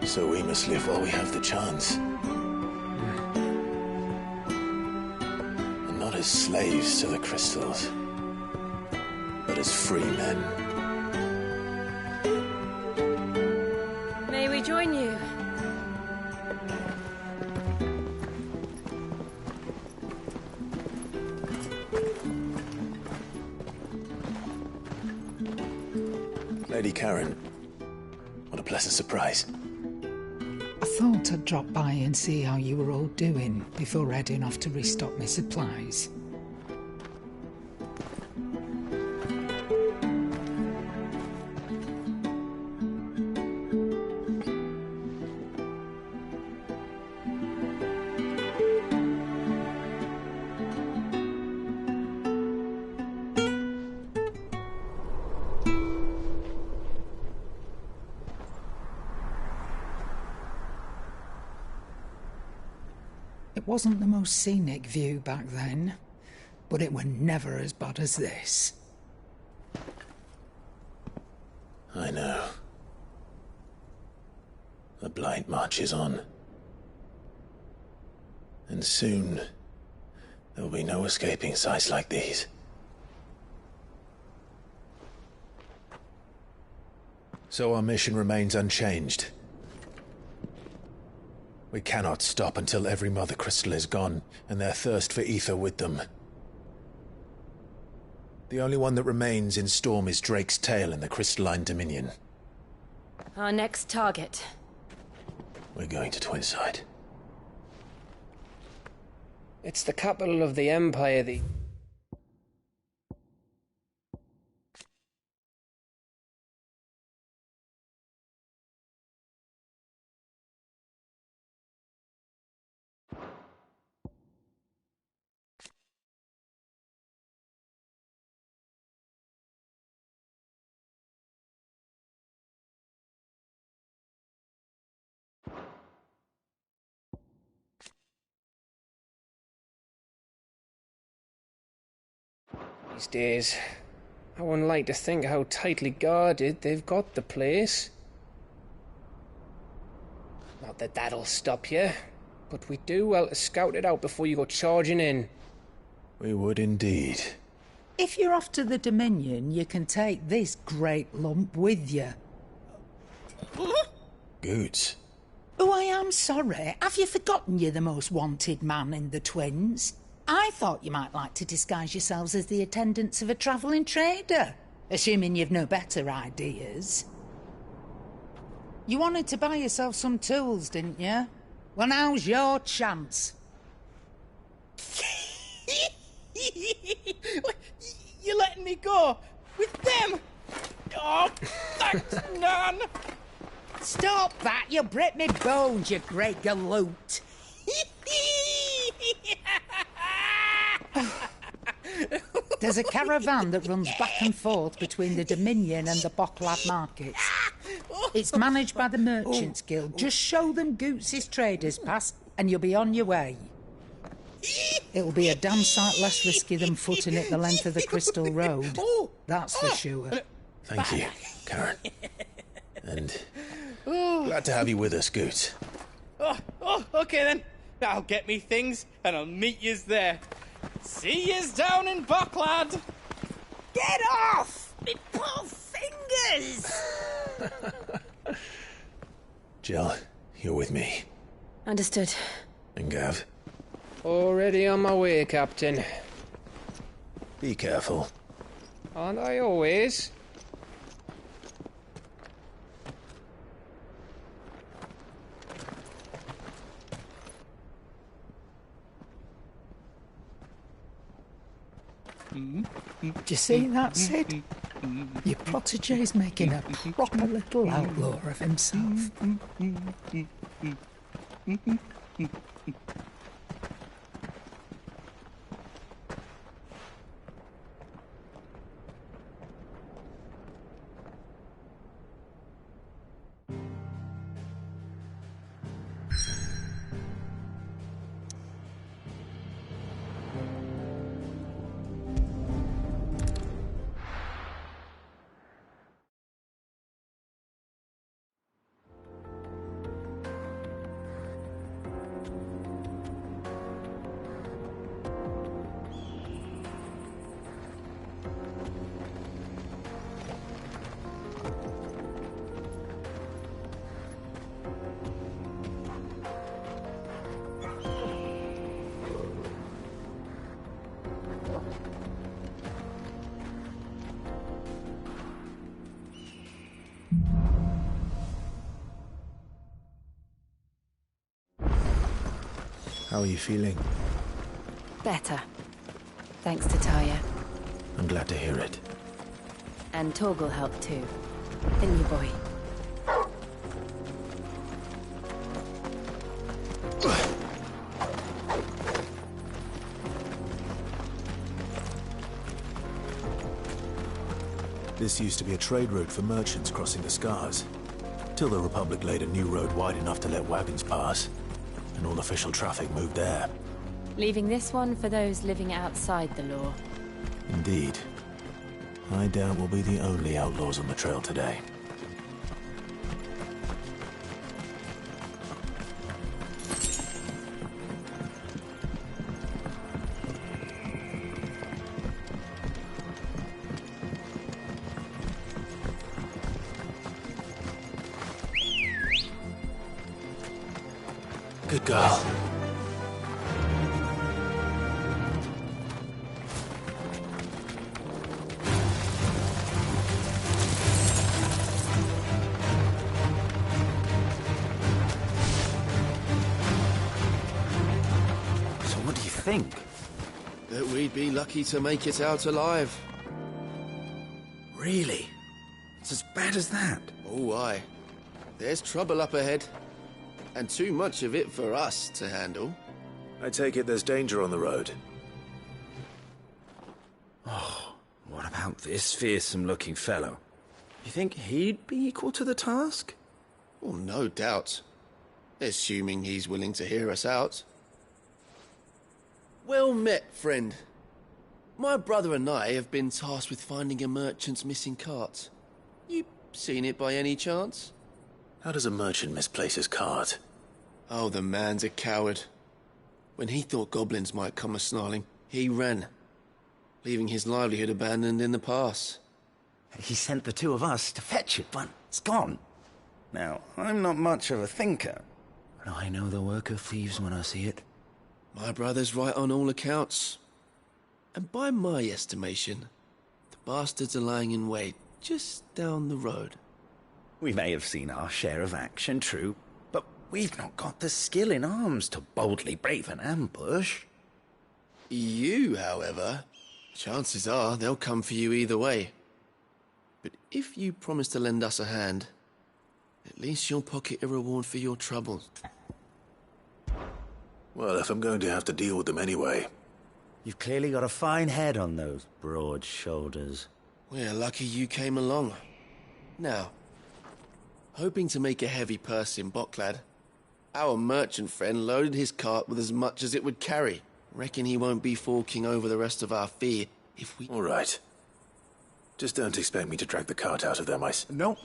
So we must live while we have the chance. And not as slaves to the crystals, but as free men. May we join you? Lady Karen, what a pleasant surprise. I thought I'd drop by and see how you were all doing before heading off to restock my supplies. It wasn't the most scenic view back then, but it were never as bad as this. I know. The blight marches on. And soon, there will be no escaping sights like these. So our mission remains unchanged. We cannot stop until every Mother Crystal is gone, and their thirst for ether with them. The only one that remains in Storm is Drake's tail in the Crystalline Dominion. Our next target. We're going to Twinside. It's the capital of the Empire, the... These days, I wouldn't like to think how tightly guarded they've got the place. Not that that'll stop you, but we do well to scout it out before you go charging in. We would indeed. If you're off to the Dominion, you can take this great lump with you. Goods. Oh, I am sorry. Have you forgotten you're the most wanted man in the Twins? I thought you might like to disguise yourselves as the attendants of a travelling trader, assuming you've no better ideas. You wanted to buy yourself some tools, didn't you? Well, now's your chance. You're letting me go with them? Oh, thanks, Nan. Stop that! You'll break me bones, you great galoot. There's a caravan that runs back and forth between the Dominion and the Bocklad markets. It's managed by the Merchants Guild. Just show them Goots' traders pass and you'll be on your way. It'll be a damn sight less risky than footing it the length of the Crystal Road. That's for sure. Thank you, Karen. And glad to have you with us, Goots. Okay then. I'll get me things and I'll meet yous there. See yous down in Bocklad. Get off! Me poor fingers! Jill, you're with me. Understood. And Gav? Already on my way, Captain. Be careful. Aren't I always? Do you see that, Sid? Your protege's making a proper little outlaw of himself. How are you feeling? Better. Thanks to Taya. I'm glad to hear it. And Torgal helped too. Didn't you, boy? This used to be a trade route for merchants crossing the Scars, till the Republic laid a new road wide enough to let wagons pass, and all official traffic moved there. Leaving this one for those living outside the law. Indeed. I doubt we'll be the only outlaws on the trail today. Good girl. So what do you think? That we'd be lucky to make it out alive. Really? It's as bad as that? Oh, aye. There's trouble up ahead. And too much of it for us to handle. I take it there's danger on the road. Oh, what about this fearsome-looking fellow? You think he'd be equal to the task? Well, no doubt. Assuming he's willing to hear us out. Well met, friend. My brother and I have been tasked with finding a merchant's missing cart. You seen it by any chance? How does a merchant misplace his cart? Oh, the man's a coward. When he thought goblins might come a-snarling, he ran, leaving his livelihood abandoned in the pass. He sent the two of us to fetch it, but it's gone. Now, I'm not much of a thinker, but I know the work of thieves when I see it. My brother's right on all accounts. And by my estimation, the bastards are lying in wait just down the road. We may have seen our share of action, true, but we've not got the skill in arms to boldly brave an ambush. You, however, chances are they'll come for you either way. But if you promise to lend us a hand, at least you'll pocket a reward for your troubles. Well, if I'm going to have to deal with them anyway. You've clearly got a fine head on those broad shoulders. We're lucky you came along. Now, hoping to make a heavy purse in Boklad, our merchant friend loaded his cart with as much as it would carry. Reckon he won't be forking over the rest of our fee if we... All right. Just don't expect me to drag the cart out of their mice. No.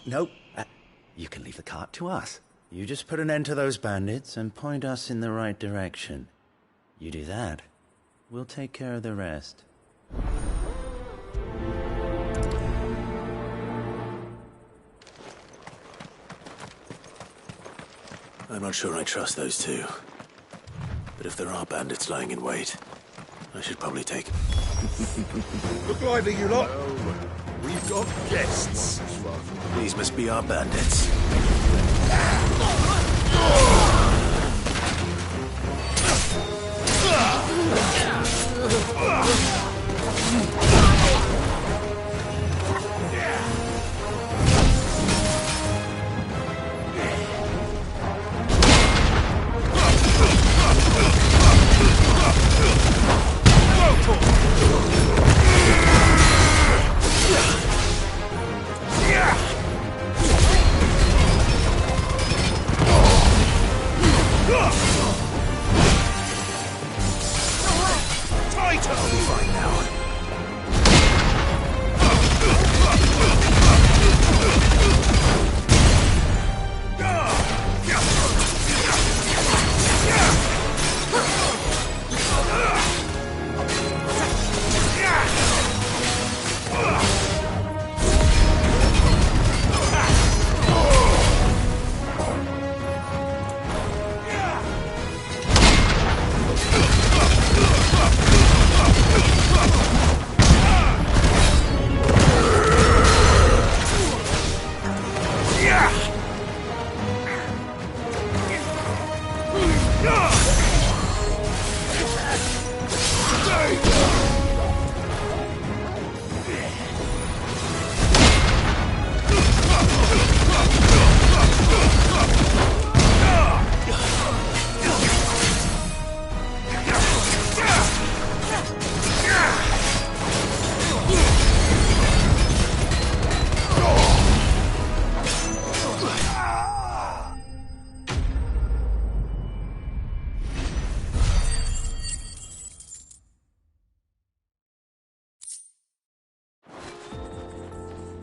You can leave the cart to us. You just put an end to those bandits and point us in the right direction. You do that, we'll take care of the rest. I'm not sure I trust those two. But if there are bandits lying in wait, I should probably take... Look lively, you lot! We've got guests! These must be our bandits. I'll be fine now.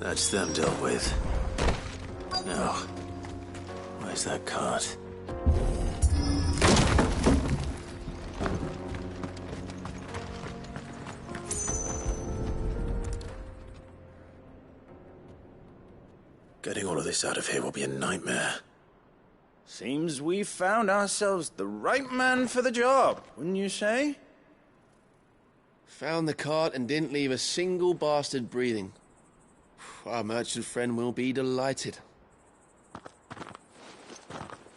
That's them dealt with. Now, where's that cart? Getting all of this out of here will be a nightmare. Seems we've found ourselves the right man for the job, wouldn't you say? Found the cart and didn't leave a single bastard breathing. Our merchant friend will be delighted.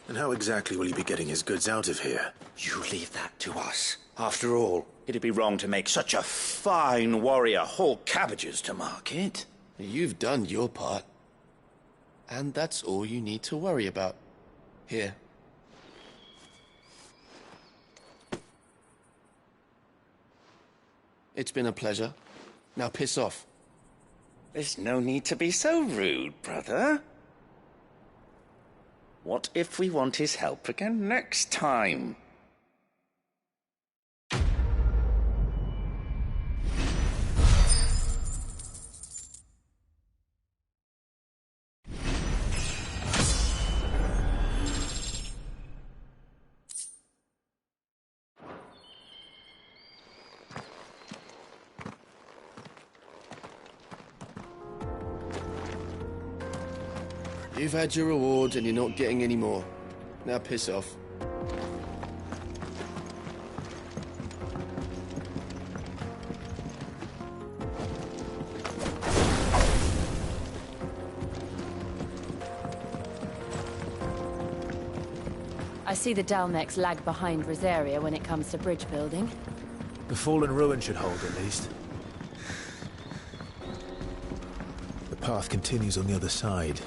And how exactly will he be getting his goods out of here? You leave that to us. After all, it'd be wrong to make such a fine warrior haul cabbages to market. You've done your part. And that's all you need to worry about. Here. It's been a pleasure. Now piss off. There's no need to be so rude, brother. What if we want his help again next time? You've had your rewards and you're not getting any more. Now piss off. I see the Dalmex lag behind Rosaria when it comes to bridge building. The fallen ruin should hold, at least. The path continues on the other side.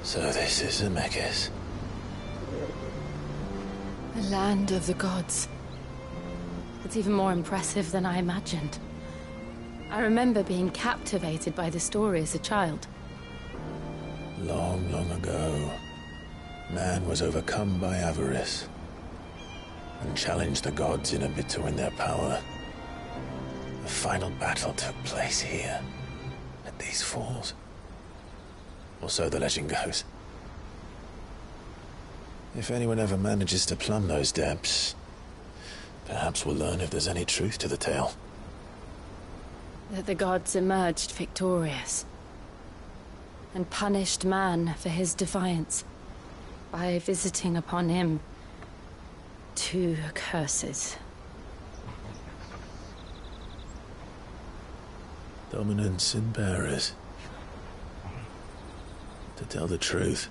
So this is Zemeckis. The land of the gods. It's even more impressive than I imagined. I remember being captivated by the story as a child. Long, long ago, man was overcome by avarice and challenged the gods in a bid to win their power. The final battle took place here, at these falls. Or so the legend goes. If anyone ever manages to plumb those depths, perhaps we'll learn if there's any truth to the tale. That the gods emerged victorious and punished man for his defiance by visiting upon him 2 curses. Dominance and bearers. To tell the truth,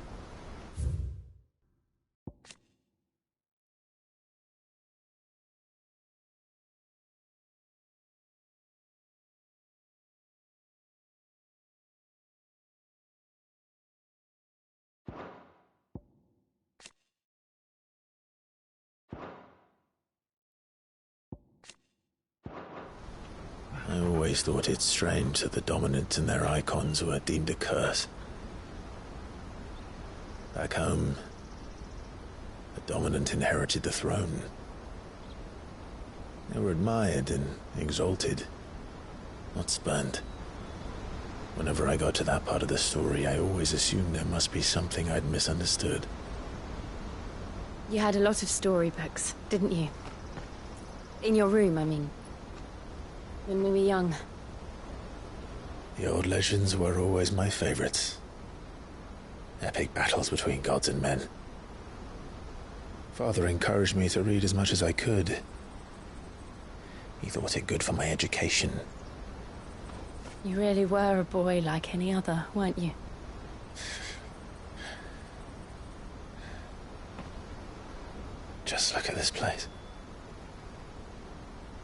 I always thought it strange that the dominant and their icons were deemed a curse. Back home, the The dominant inherited the throne. They were admired and exalted, not spurned. Whenever I got to that part of the story, I always assumed there must be something I'd misunderstood. You had a lot of storybooks, didn't you? In your room, I mean. When we were young. The old legends were always my favorites. Epic battles between gods and men. Father encouraged me to read as much as I could. He thought it good for my education. You really were a boy like any other, weren't you? Just look at this place.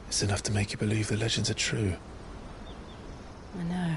It's enough to make you believe the legends are true. I know.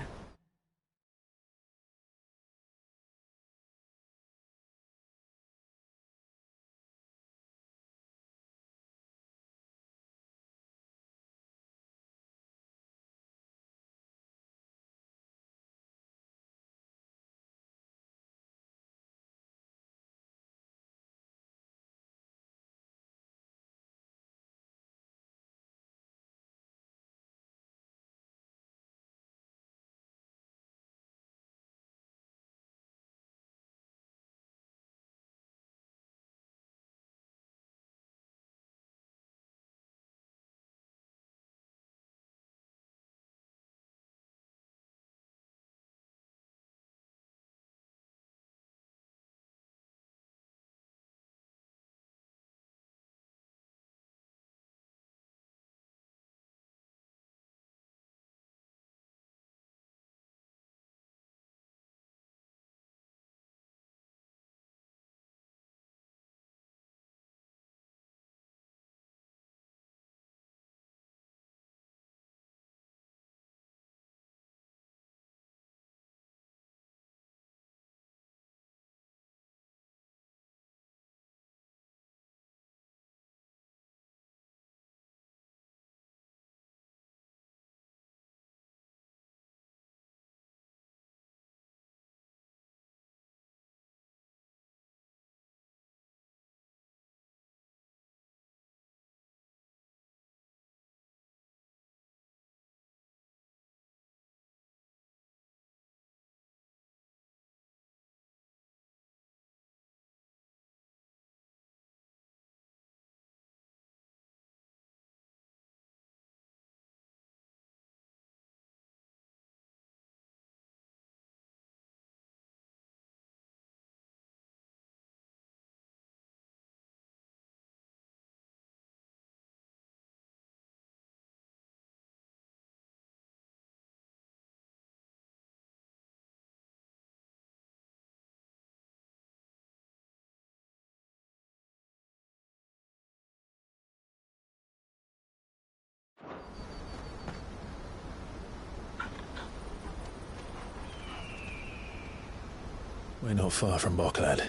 We're not far from Boklad.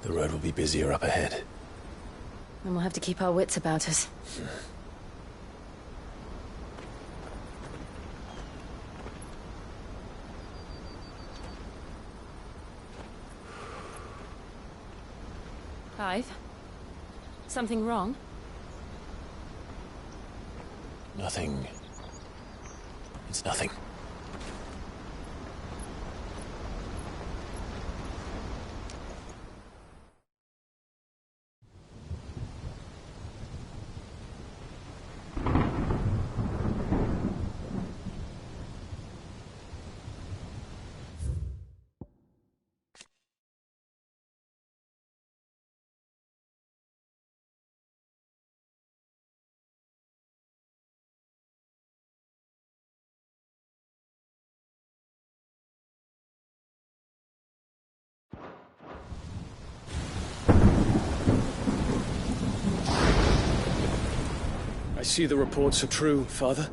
The road will be busier up ahead. And we'll have to keep our wits about us. Clive? Something wrong? Nothing. It's nothing. I see the reports are true, Father.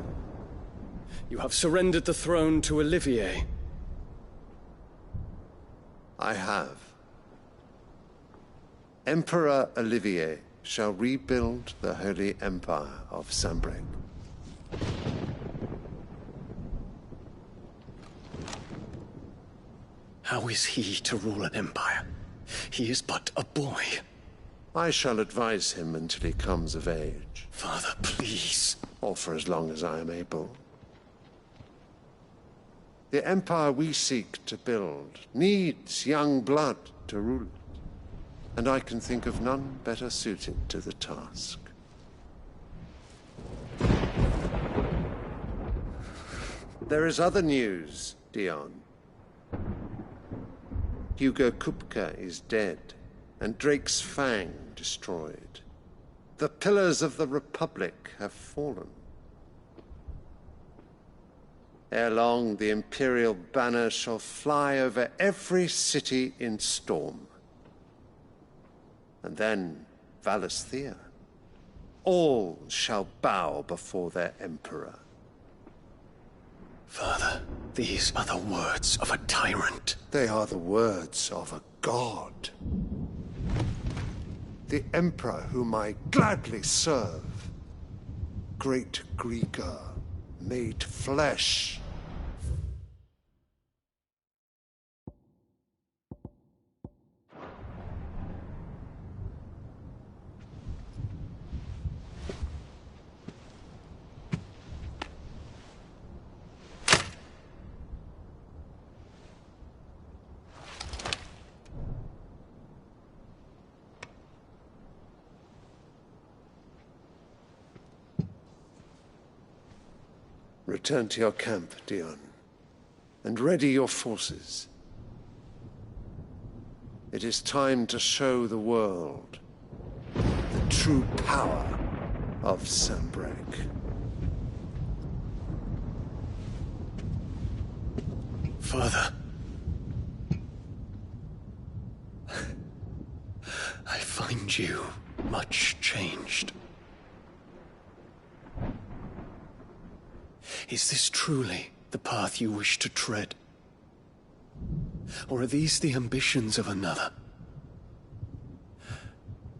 You have surrendered the throne to Olivier. I have. Emperor Olivier shall rebuild the Holy Empire of Sanbreque. How is he to rule an empire? He is but a boy. I shall advise him until he comes of age. Father, please. Or for as long as I am able. The empire we seek to build needs young blood to rule it, and I can think of none better suited to the task. There is other news, Dion. Hugo Kupka is dead, and Drake's Fang destroyed. The pillars of the Republic have fallen. Ere long, the Imperial banner shall fly over every city in Storm. And then, Valisthea. All shall bow before their Emperor. Father, these are the words of a tyrant. They are the words of a god. The Emperor whom I gladly serve. Great Grieger, made flesh. Return to your camp, Dion, and ready your forces. It is time to show the world the true power of Sanbreque. Father. I find you much changed. Is this truly the path you wish to tread? Or are these the ambitions of another?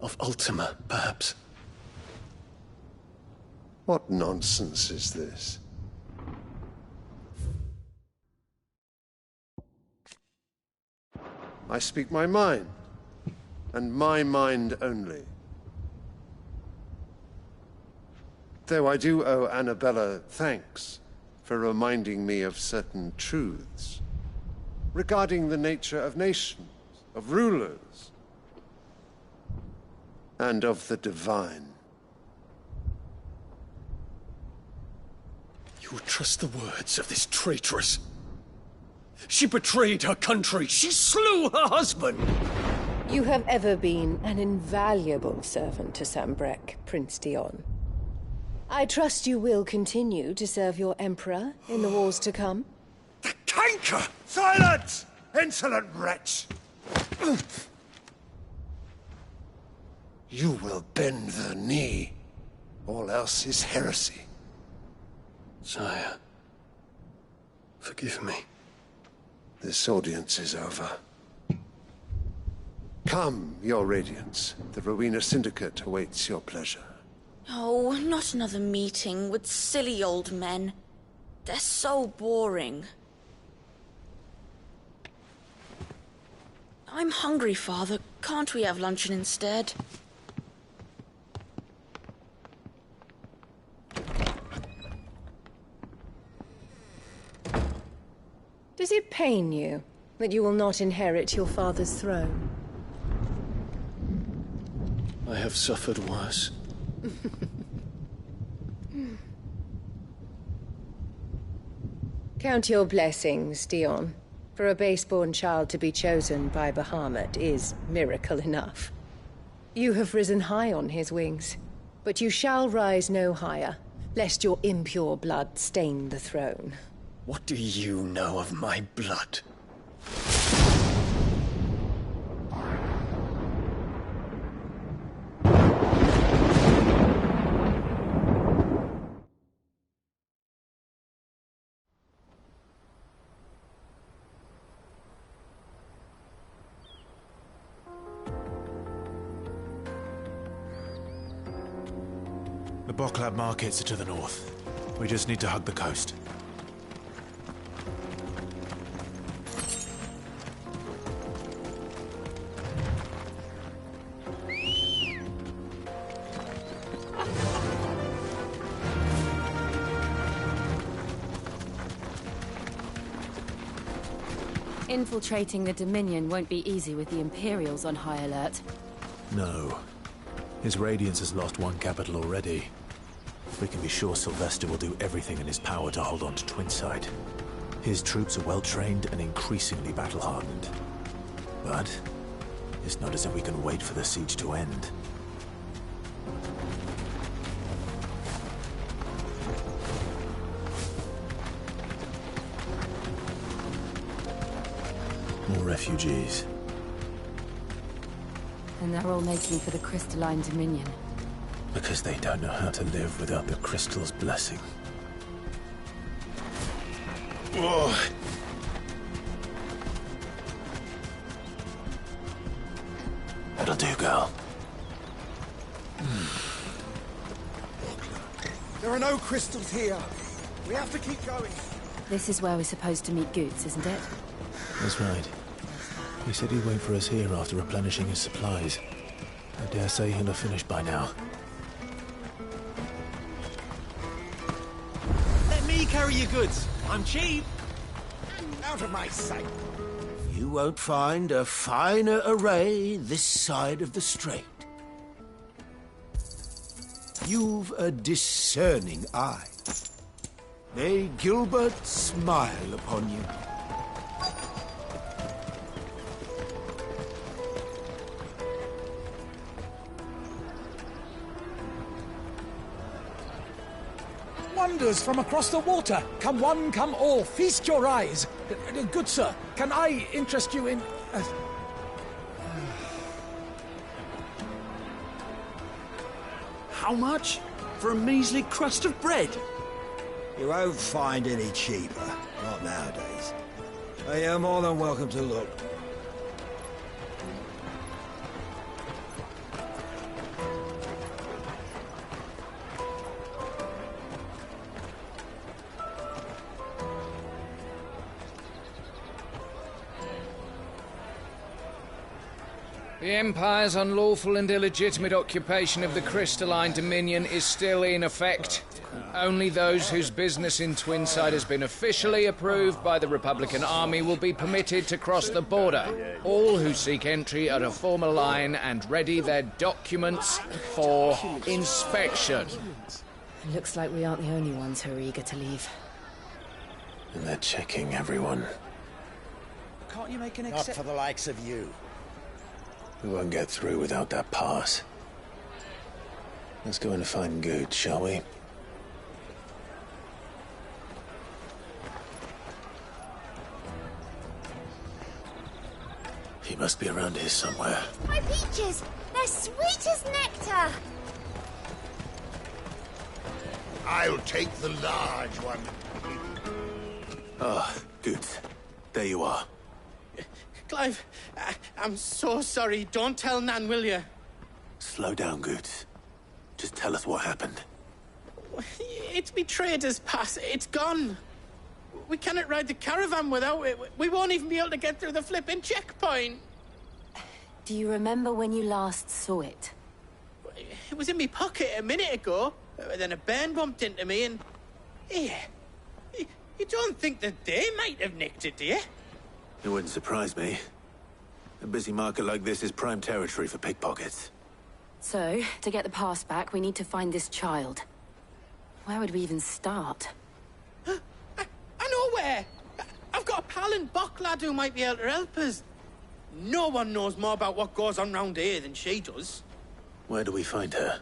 Of Ultima, perhaps? What nonsense is this? I speak my mind, and my mind only. Though I do owe Annabella thanks for reminding me of certain truths regarding the nature of nations, of rulers, and of the divine. You would trust the words of this traitress? She betrayed her country. She slew her husband. You have ever been an invaluable servant to Sanbreque, Prince Dion. I trust you will continue to serve your Emperor in the wars to come. The canker! Silence! Insolent wretch! You will bend the knee. All else is heresy. Sire, forgive me. This audience is over. Come, your Radiance. The Rowena Syndicate awaits your pleasure. Oh, not another meeting with silly old men. They're so boring. I'm hungry, Father. Can't we have luncheon instead? Does it pain you that you will not inherit your father's throne? I have suffered worse. Count your blessings, Dion. For a base-born child to be chosen by Bahamut is miracle enough. You have risen high on his wings, but you shall rise no higher, lest your impure blood stain the throne. What do you know of my blood? The Boklab markets are to the north. We just need to hug the coast. Infiltrating the Dominion won't be easy with the Imperials on high alert. No. His Radiance has lost one capital already. We can be sure Sylvester will do everything in his power to hold on to Twinside. His troops are well-trained and increasingly battle-hardened. But it's not as if we can wait for the siege to end. More refugees. And they're all making for the Crystalline Dominion. Because they don't know how to live without the Crystal's blessing. Oh. That'll do, girl. There are no crystals here. We have to keep going. This is where we're supposed to meet Goots, isn't it? That's right. He said he'd wait for us here after replenishing his supplies. I dare say he'll have finished by now. Let me carry your goods. I'm cheap. Out of my sight. You won't find a finer array this side of the strait. You've a discerning eye. May Gilbert smile upon you. Wonders from across the water. Come one, come all. Feast your eyes. Good sir, can I interest you in... How much? For a measly crust of bread? You won't find any cheaper. Not nowadays. But you're more than welcome to look. The Empire's unlawful and illegitimate occupation of the Crystalline Dominion is still in effect. Only those whose business in Twinside has been officially approved by the Republican Army will be permitted to cross the border. All who seek entry are to form a line and ready their documents for inspection. It looks like we aren't the only ones who are eager to leave. And they're checking everyone. Can't you make an Not for the likes of you. We won't get through without that pass. Let's go in and find Good, shall we? He must be around here somewhere. My peaches! They're sweet as nectar! I'll take the large one. Ah, Good. There you are. Clive, I'm so sorry. Don't tell Nan, will you? Slow down, Goots. Just tell us what happened. It's me trader's pass. It's gone. We cannot ride the caravan without it. We won't even be able to get through the flipping checkpoint. Do you remember when you last saw it? It was in my pocket a minute ago. Then a bairn bumped into me and... Yeah. You don't think that they might have nicked it, do you? It wouldn't surprise me. A busy market like this is prime territory for pickpockets. So, to get the pass back, we need to find this child. Where would we even start? I know where! I've got a pal in Bock lad who might be able to help us. No one knows more about what goes on round here than she does. Where do we find her?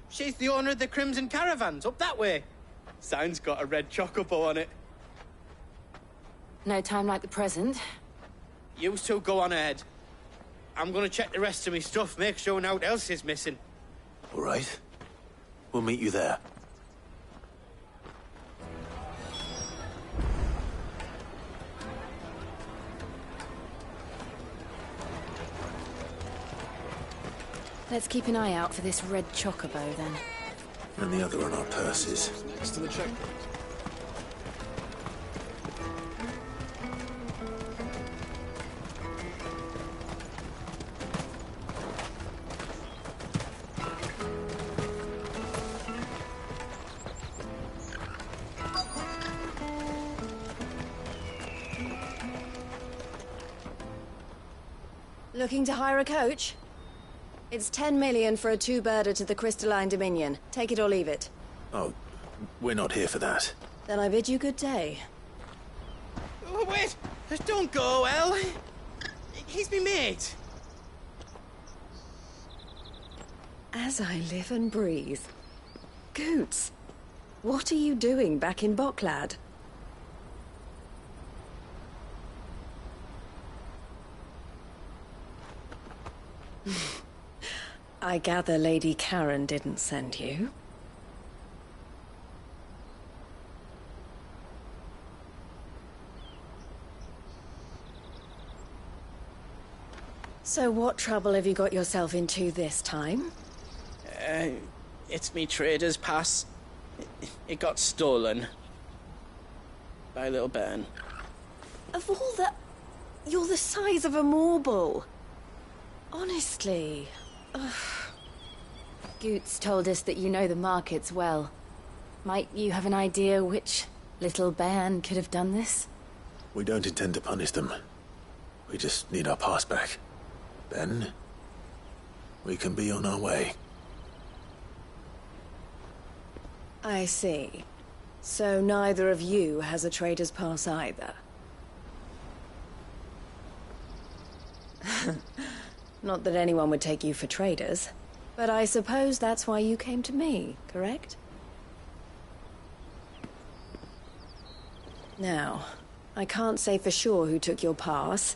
She's the owner of the Crimson Caravans, up that way. Sign's got a red chocobo on it. No time like the present. You two go on ahead. I'm gonna check the rest of my stuff, make sure naught else is missing. All right. We'll meet you there. Let's keep an eye out for this red chocobo, then. And the other on our purses. Next to the checkpoint. Looking to hire a coach? It's 10 million for a two-birder to the Crystalline Dominion. Take it or leave it. Oh, we're not here for that. Then I bid you good day. Oh, wait! Don't go, El. He's me mate. As I live and breathe. Goots, what are you doing back in Boklad? I gather Lady Karen didn't send you. So what trouble have you got yourself into this time? It's me trader's pass. It got stolen. By little Ben. Of all the... You're the size of a marble. Honestly. Ugh. Goots told us that you know the markets well. Might you have an idea which little bairn could have done this? We don't intend to punish them. We just need our pass back. Then, we can be on our way. I see. So neither of you has a trader's pass either. Not that anyone would take you for traders, but I suppose that's why you came to me, correct? Now, I can't say for sure who took your pass,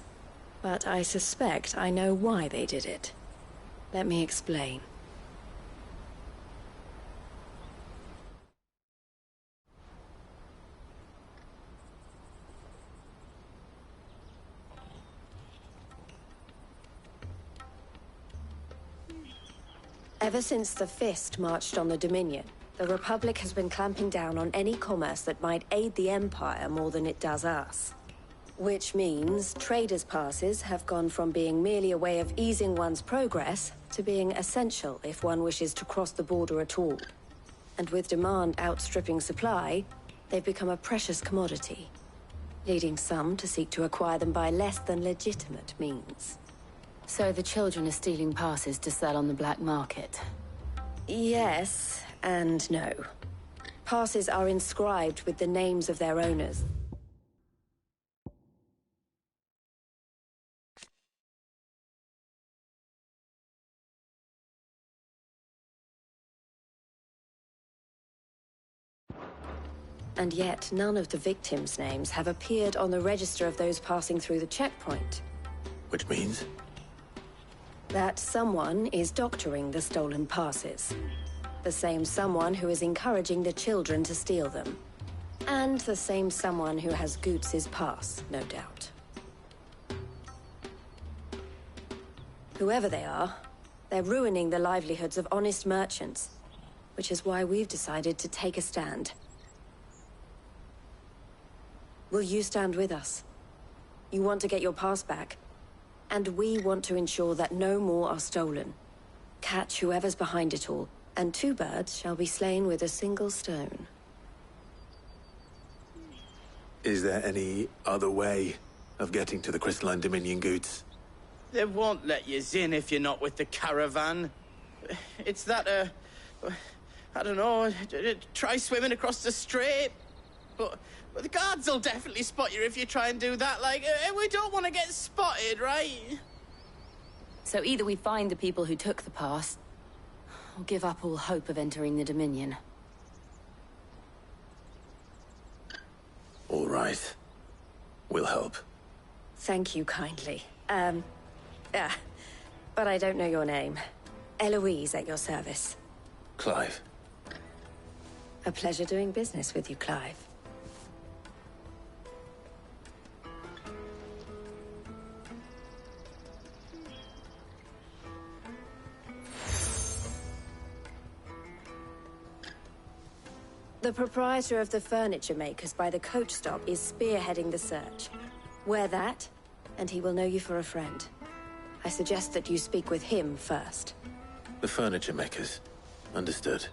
but I suspect I know why they did it. Let me explain. Ever since the Fist marched on the Dominion, the Republic has been clamping down on any commerce that might aid the Empire more than it does us. Which means traders' passes have gone from being merely a way of easing one's progress to being essential if one wishes to cross the border at all. And with demand outstripping supply, they've become a precious commodity, leading some to seek to acquire them by less than legitimate means. So the children are stealing passes to sell on the black market? Yes, and no. Passes are inscribed with the names of their owners. And yet, none of the victims' names have appeared on the register of those passing through the checkpoint. Which means? That someone is doctoring the stolen passes. The same someone who is encouraging the children to steal them. And the same someone who has Goots' pass, no doubt. Whoever they are, they're ruining the livelihoods of honest merchants, which is why we've decided to take a stand. Will you stand with us? You want to get your pass back, and we want to ensure that no more are stolen. Catch whoever's behind it all, and two birds shall be slain with a single stone. Is there any other way of getting to the Crystalline Dominion, Goots? They won't let you in if you're not with the caravan. It's that, I don't know, try swimming across the strait. But the guards will definitely spot you if you try and do that. Like, we don't want to get spotted, right? So either we find the people who took the pass, or give up all hope of entering the Dominion. All right. We'll help. Thank you kindly. But I don't know your name. Eloise at your service. Clive. A pleasure doing business with you, Clive. The proprietor of the furniture makers by the coach stop is spearheading the search. Wear that, and he will know you for a friend. I suggest that you speak with him first. The furniture makers. Understood.